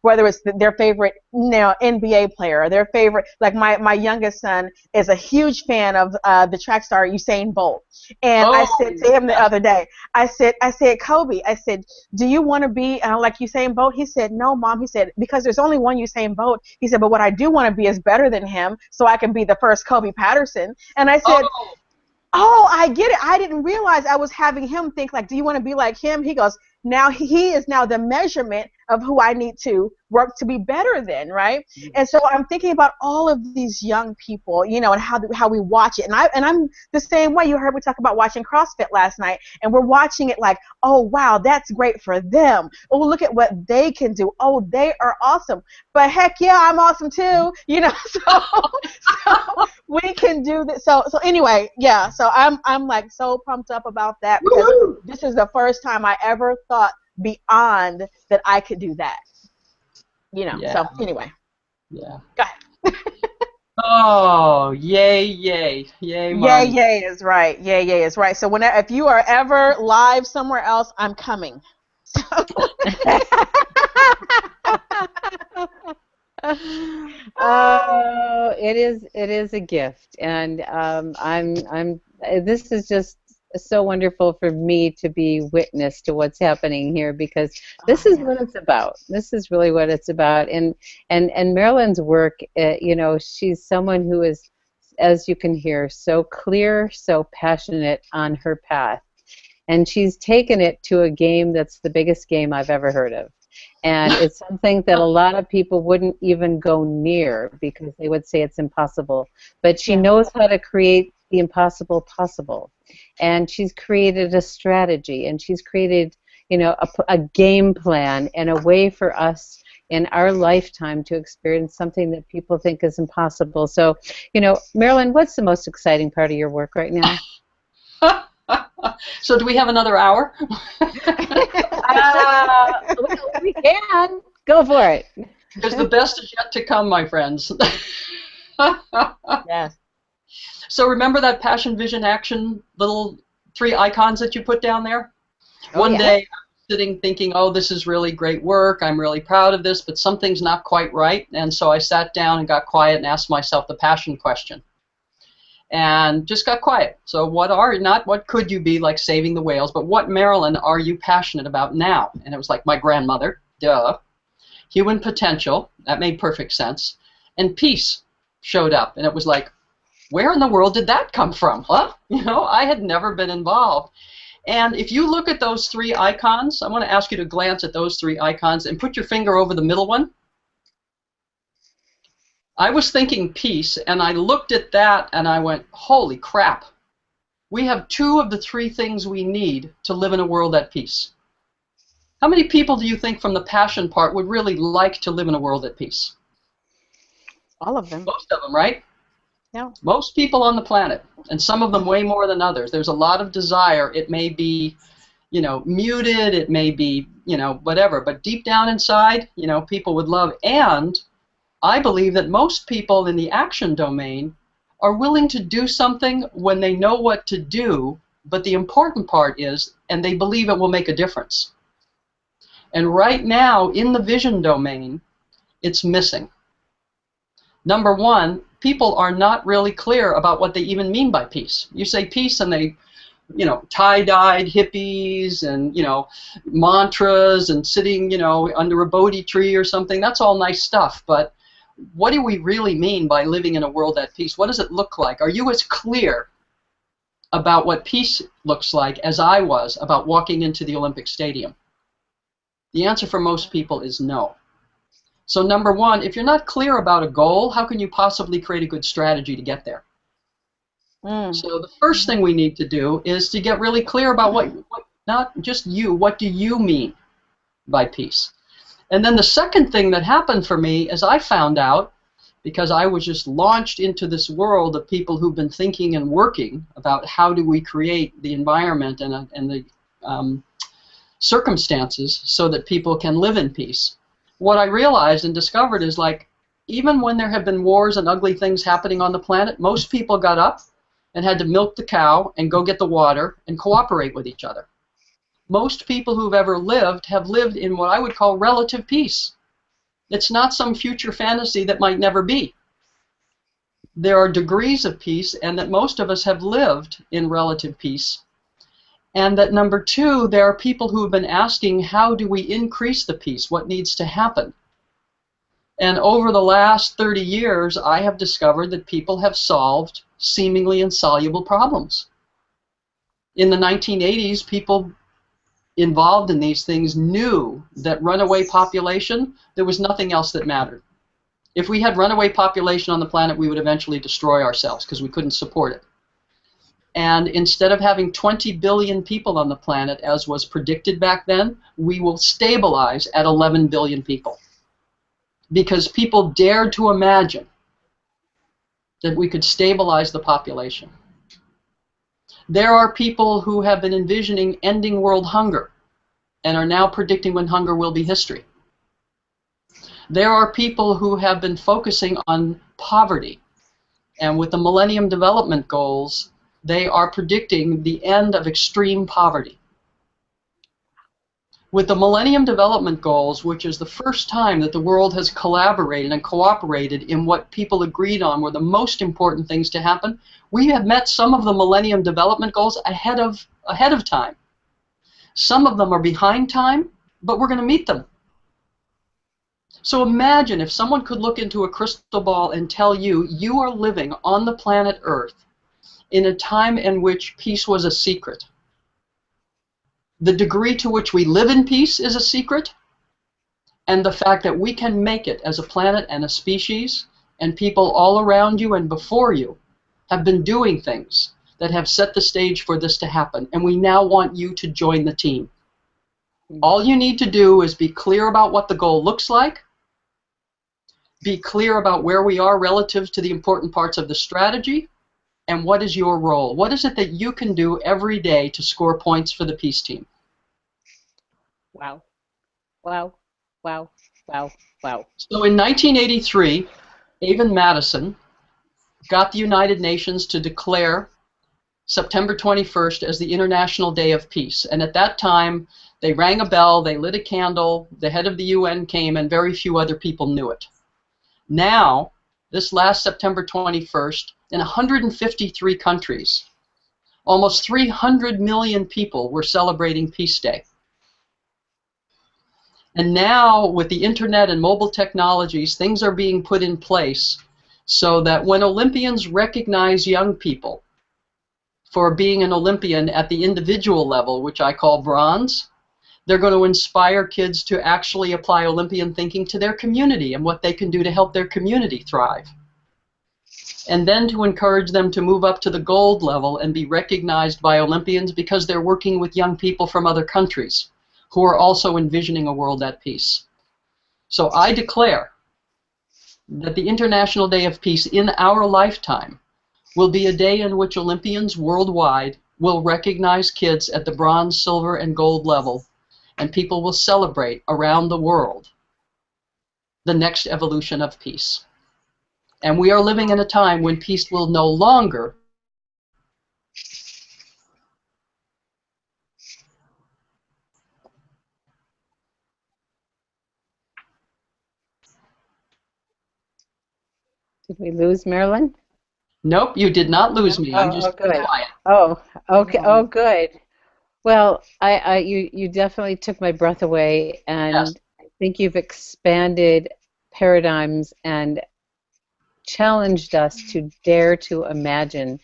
Speaker 1: whether it's their favorite, NBA player, or their favorite, like my youngest son is a huge fan of the track star Usain Bolt, and I said to him the other day, I said, Kobe, I said, do you want to be like Usain Bolt? He said, no, Mom. He said, because there's only one Usain Bolt. He said, but what I do want to be is better than him, so I can be the first Kobe Patterson. And I said, oh, I get it. I didn't realize I was having him think, like, do you want to be like him? He goes, now he is now the measurement of who I need to work to be better than, right? And so I'm thinking about all of these young people, and how we watch it. And I'm the same way. You heard me talk about watching CrossFit last night, and we're watching it like, oh, wow, that's great for them. Oh, look at what they can do. Oh, they are awesome. But heck yeah, I'm awesome too, so we can do this. So anyway, yeah, so I'm like so pumped up about that, because this is the first time I ever thought beyond that I could do that. So anyway.
Speaker 3: Yeah.
Speaker 1: Go ahead.
Speaker 3: Oh, yay, yay. Yay, Monty.
Speaker 1: Yay is right. Yay is right. So if you are ever live somewhere else, I'm coming.
Speaker 2: Oh, it is a gift, and this is just so wonderful for me to be witness to what's happening here, because this is what it's about. This is really what it's about. And Marilyn's work, she's someone who is, as you can hear, so clear, so passionate on her path. And she's taken it to a game that's the biggest game I've ever heard of. And it's something that a lot of people wouldn't even go near, because they would say it's impossible. But she knows how to create the impossible possible. And she's created a strategy, and she's created, a game plan and a way for us in our lifetime to experience something that people think is impossible. So, Marilyn, what's the most exciting part of your work right now?
Speaker 3: So do we have another hour?
Speaker 2: We can. Go for it.
Speaker 3: Because the best is yet to come, my friends.
Speaker 1: Yes.
Speaker 3: So remember that passion, vision, action, little 3 icons that you put down there? One day I was sitting thinking, oh, this is really great work. I'm really proud of this, but something's not quite right. And so I sat down and got quiet and asked myself the passion question. And just got quiet. So what could you be, like saving the whales, but what, Marilyn, are you passionate about now? And it was like my grandmother, duh. Human potential, that made perfect sense. And peace showed up. And it was like, where in the world did that come from? Huh? I had never been involved. And if you look at those 3 icons, I want to ask you to glance at those 3 icons and put your finger over the middle one. I was thinking peace, and I looked at that and I went, holy crap. We have two of the three things we need to live in a world at peace. How many people do you think from the passion part would really like to live in a world at peace?
Speaker 1: All of them.
Speaker 3: Most of them, right?
Speaker 1: No.
Speaker 3: Most people on the planet, and some of them way more than others. There's a lot of desire. It may be, you know, muted, it may be, you know, whatever, but deep down inside, you know, people would love. And I believe that most people in the action domain are willing to do something when they know what to do, but the important part is, and they believe it will make a difference. And right now, in the vision domain, it's missing. Number one, people are not really clear about what they even mean by peace. You say peace and they, you know, tie-dyed hippies and, you know, mantras and sitting, you know, under a Bodhi tree or something. That's all nice stuff, but what do we really mean by living in a world at peace? What does it look like? Are you as clear about what peace looks like as I was about walking into the Olympic Stadium? The answer for most people is no. So number one, if you're not clear about a goal, how can you possibly create a good strategy to get there? So the first thing we need to do is to get really clear about what not just you, what do you mean by peace? And then the second thing that happened for me is I found out, because I was just launched into this world of people who've been thinking and working about how do we create the environment and the circumstances so that people can live in peace. What I realized and discovered is, like, even when there have been wars and ugly things happening on the planet, most people got up and had to milk the cow and go get the water and cooperate with each other. Most people who've ever lived have lived in what I would call relative peace. It's not some future fantasy that might never be. There are degrees of peace, and that most of us have lived in relative peace. And that number two, there are people who have been asking, how do we increase the peace? What needs to happen? And over the last 30 years, I have discovered that people have solved seemingly insoluble problems. In the 1980s, people involved in these things knew that runaway population, there was nothing else that mattered. If we had runaway population on the planet, we would eventually destroy ourselves because we couldn't support it. And instead of having 20 billion people on the planet, as was predicted back then, we will stabilize at 11 billion people. Because people dared to imagine that we could stabilize the population. There are people who have been envisioning ending world hunger and are now predicting when hunger will be history. There are people who have been focusing on poverty, and with the Millennium Development Goals, they are predicting the end of extreme poverty. With the Millennium Development Goals, which is the first time that the world has collaborated and cooperated in what people agreed on were the most important things to happen, we have met some of the Millennium Development Goals ahead of time. Some of them are behind time, but we're going to meet them. So imagine if someone could look into a crystal ball and tell you, you are living on the planet Earth in a time in which peace was a secret. The degree to which we live in peace is a secret, and the fact that we can make it as a planet and a species, and people all around you and before you have been doing things that have set the stage for this to happen, and we now want you to join the team. All you need to do is be clear about what the goal looks like, be clear about where we are relative to the important parts of the strategy, and what is your role? What is it that you can do every day to score points for the peace team?
Speaker 2: Wow. Wow. Wow. Wow. Wow.
Speaker 3: So in 1983, Avon Madison got the United Nations to declare September 21st as the International Day of Peace. And at that time, they rang a bell, they lit a candle, the head of the UN came, and very few other people knew it. Now, this last September 21st, in 153 countries, almost 300 million people were celebrating Peace Day. And now, with the internet and mobile technologies, things are being put in place so that when Olympians recognize young people for being an Olympian at the individual level, which I call bronze, They're going to inspire kids to actually apply Olympian thinking to their community and what they can do to help their community thrive. And then to encourage them to move up to the gold level and be recognized by Olympians because they're working with young people from other countries who are also envisioning a world at peace. So I declare that the International Day of Peace in our lifetime will be a day in which Olympians worldwide will recognize kids at the bronze, silver, and gold level, and people will celebrate around the world the next evolution of peace. And we are living in a time when peace will no longer
Speaker 2: Did we lose Marilyn?
Speaker 3: Nope, you did not lose me. I'm
Speaker 2: Oh,
Speaker 3: just
Speaker 2: good.
Speaker 3: quiet.
Speaker 2: Oh, okay. Oh, good. Well, you definitely took my breath away, and
Speaker 3: Yes.
Speaker 2: I think you've expanded paradigms and challenged us to dare to imagine.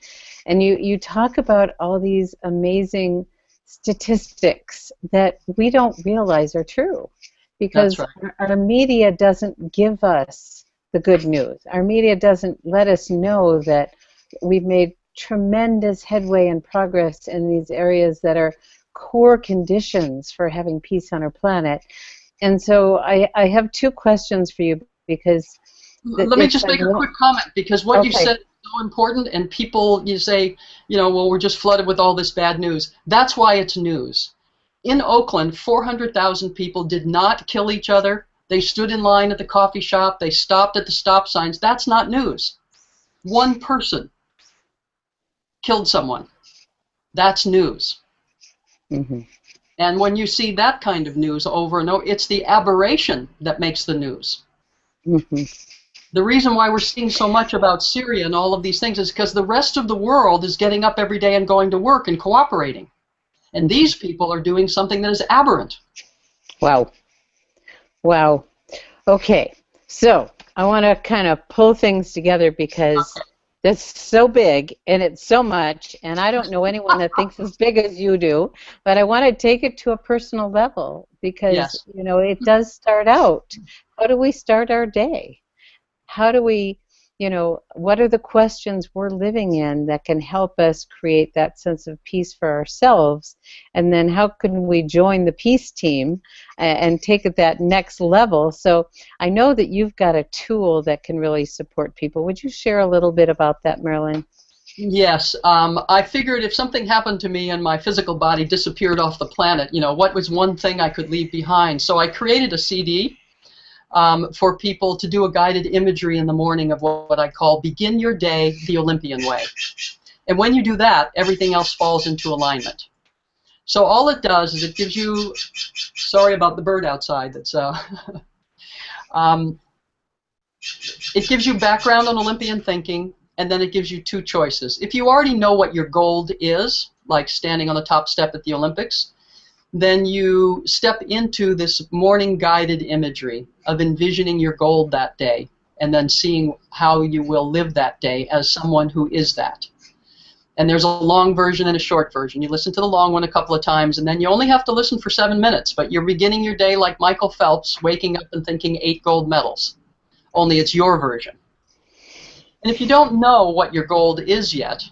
Speaker 2: And you talk about all these amazing statistics that we don't realize are true, because
Speaker 3: That's right.
Speaker 2: our media doesn't give us the good news. Our media doesn't let us know that we've made tremendous headway and progress in these areas that are core conditions for having peace on our planet. And so I have two questions for you, because
Speaker 3: Let me just make a quick comment, because what you
Speaker 2: Okay.
Speaker 3: said is so important, and people, you say, well, we're just flooded with all this bad news. That's why it's news. In Oakland, 400,000 people did not kill each other. They stood in line at the coffee shop. They stopped at the stop signs. That's not news. One person killed someone. That's news.
Speaker 2: Mhm.
Speaker 3: And when you see that kind of news over and over, it's the aberration that makes the news.
Speaker 2: Mhm.
Speaker 3: The reason why we're seeing so much about Syria and all of these things is because the rest of the world is getting up every day and going to work and cooperating. And these people are doing something that is aberrant.
Speaker 2: Wow. Wow. Okay. So I want to kind of pull things together, because that's so big and it's so much, and I don't know anyone that thinks as big as you do, but I want to take it to a personal level, because
Speaker 3: Yes.
Speaker 2: it does start out. How do we start our day? How do we, what are the questions we're living in that can help us create that sense of peace for ourselves? And then how can we join the peace team and take it that next level? So I know that you've got a tool that can really support people. Would you share a little bit about that, Marilyn?
Speaker 3: Yes. I figured if something happened to me and my physical body disappeared off the planet, what was one thing I could leave behind? So I created a CD for people to do a guided imagery in the morning of what I call Begin Your Day the Olympian Way. And when you do that, everything else falls into alignment. So all it does is it gives you, sorry about the bird outside, that's it gives you background on Olympian thinking, and then it gives you two choices. If you already know what your goal is, like standing on the top step at the Olympics, then you step into this morning guided imagery of envisioning your goal that day, and then seeing how you will live that day as someone who is that. And there's a long version and a short version. You listen to the long one a couple of times, and then you only have to listen for 7 minutes, but you're beginning your day like Michael Phelps, waking up and thinking 8 gold medals, only it's your version. And if you don't know what your goal is yet,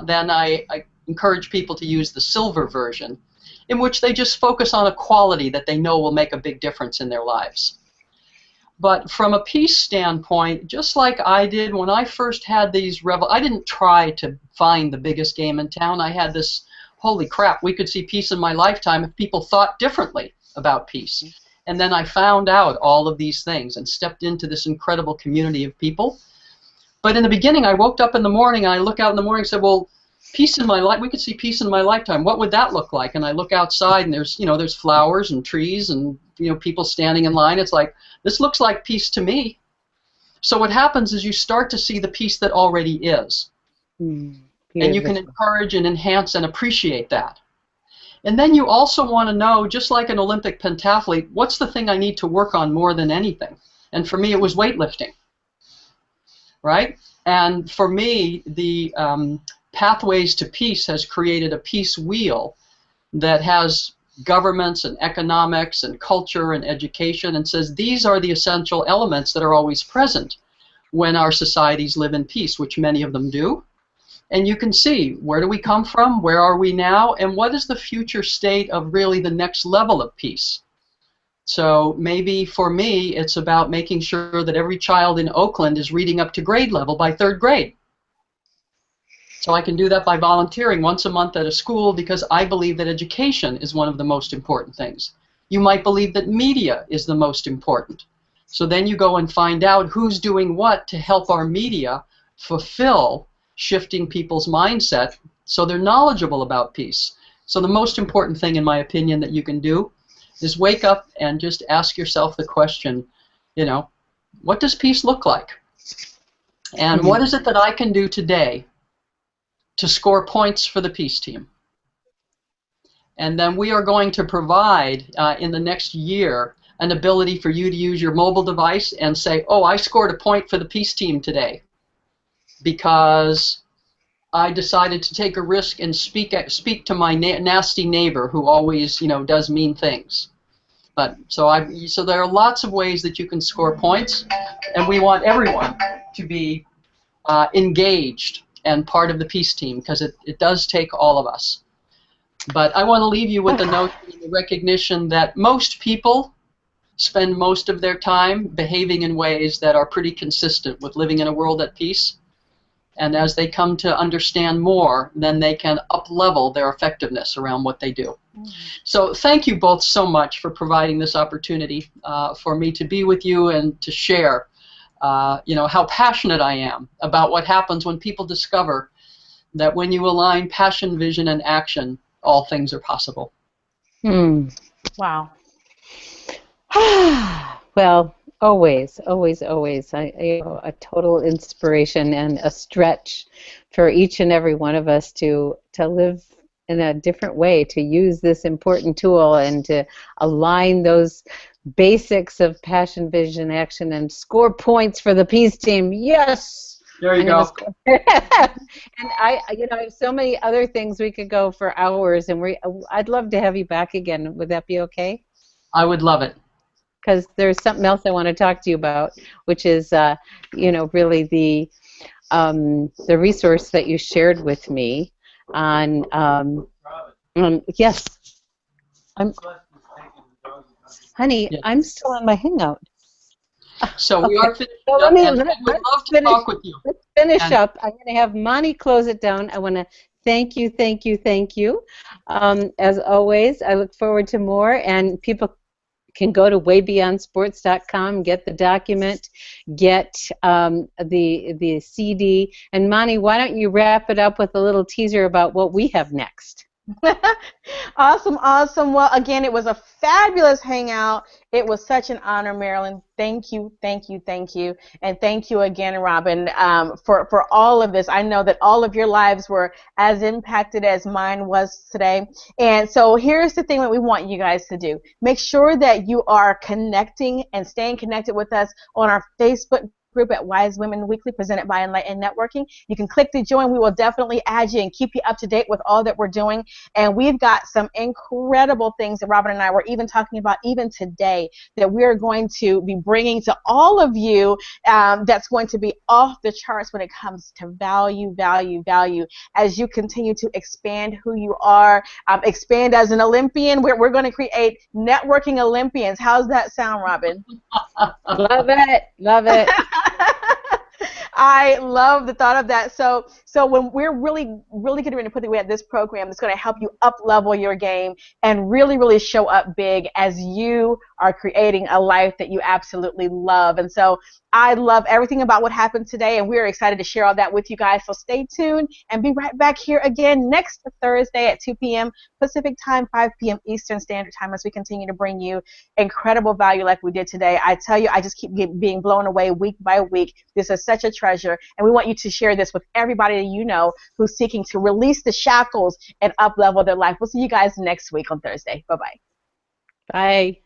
Speaker 3: then I encourage people to use the silver version, in which they just focus on a quality that they know will make a big difference in their lives. But from a peace standpoint, just like I did when I first had these I didn't try to find the biggest game in town. I had this, holy crap, we could see peace in my lifetime if people thought differently about peace. And then I found out all of these things and stepped into this incredible community of people. But in the beginning, I woke up in the morning, and I look out in the morning and said, well, peace in my life, we could see peace in my lifetime. What would that look like? And I look outside, and there's flowers and trees and people standing in line. It's like, this looks like peace to me. So what happens is you start to see the peace that already is. And you can encourage and enhance and appreciate that. And then you also want to know, just like an Olympic pentathlete, what's the thing I need to work on more than anything? And for me, it was weightlifting. Right? And for me, the Pathways to Peace has created a peace wheel that has governments and economics and culture and education, and says these are the essential elements that are always present when our societies live in peace, which many of them do. And you can see, where do we come from, where are we now, and what is the future state of really the next level of peace. So maybe for me, it's about making sure that every child in Oakland is reading up to grade level by 3rd grade. So I can do that by volunteering once a month at a school, because I believe that education is one of the most important things. You might believe that media is the most important. So then you go and find out who's doing what to help our media fulfill shifting people's mindset so they're knowledgeable about peace. So the most important thing, in my opinion, that you can do is wake up and just ask yourself the question, you know, what does peace look like? And what is it that I can do today to score points for the peace team? And then we are going to provide in the next year an ability for you to use your mobile device and say, oh, I scored a point for the peace team today because I decided to take a risk and speak to my nasty neighbor who always, you know, does mean things. But so there are lots of ways that you can score points, and we want everyone to be engaged and part of the peace team, because it does take all of us. But I want to leave you with the notion and the recognition that most people spend most of their time behaving in ways that are pretty consistent with living in a world at peace. And as they come to understand more, then they can up-level their effectiveness around what they do. So thank you both so much for providing this opportunity for me to be with you and to share you know, how passionate I am about what happens when people discover that when you align passion, vision, and action, all things are possible.
Speaker 1: Wow.
Speaker 2: Well, always, always, always. A total inspiration and a stretch for each and every one of us to live in a different way, to use this important tool and to align those basics of passion, vision, action, and score points for the peace team. Yes.
Speaker 3: There you go.
Speaker 2: And I have so many other things we could go for hours, and I'd love to have you back again. Would that be okay?
Speaker 3: I would love it.
Speaker 2: Because there's something else I want to talk to you about, which is, really the resource that you shared with me on. Yes, honey,
Speaker 3: yes.
Speaker 2: I'm still on my Hangout.
Speaker 3: So we are finished
Speaker 2: so
Speaker 3: up, and I would love to talk with you.
Speaker 2: Let's finish up. I'm going to have Monty close it down. I want to thank you, thank you, thank you. As always, I look forward to more, and people can go to waybeyondsports.com, get the document, get the CD. And Monty, why don't you wrap it up with a little teaser about what we have next?
Speaker 1: Awesome, awesome. Well, again, it was a fabulous hangout. It was such an honor, Marilyn. Thank you, thank you, thank you. And thank you again, Robin, for all of this. I know that all of your lives were as impacted as mine was today. And so here's the thing that we want you guys to do. Make sure that you are connecting and staying connected with us on our Facebook group at Wise Women Weekly, presented by Enlighten Networking. You can click to join. We will definitely add you and keep you up to date with all that we're doing. And we've got some incredible things that Robin and I were even talking about even today that we're going to be bringing to all of you, that's going to be off the charts when it comes to value, value, value. As you continue to expand who you are, expand as an Olympian, we're going to create networking Olympians. How's that sound, Robin?
Speaker 2: Love it. Love it.
Speaker 1: I love the thought of that. So when we're really getting ready to put together this program, it's going to help you up level your game and really show up big as you are creating a life that you absolutely love. And so I love everything about what happened today, and we're excited to share all that with you guys. So stay tuned and be right back here again next Thursday at 2 p.m. Pacific time, 5 p.m. Eastern Standard Time, as we continue to bring you incredible value like we did today. I tell you, I just keep being blown away week by week. This is such a treasure, and we want you to share this with everybody that you know who's seeking to release the shackles and up level their life. We'll see you guys next week on Thursday. Bye-bye.
Speaker 2: Bye.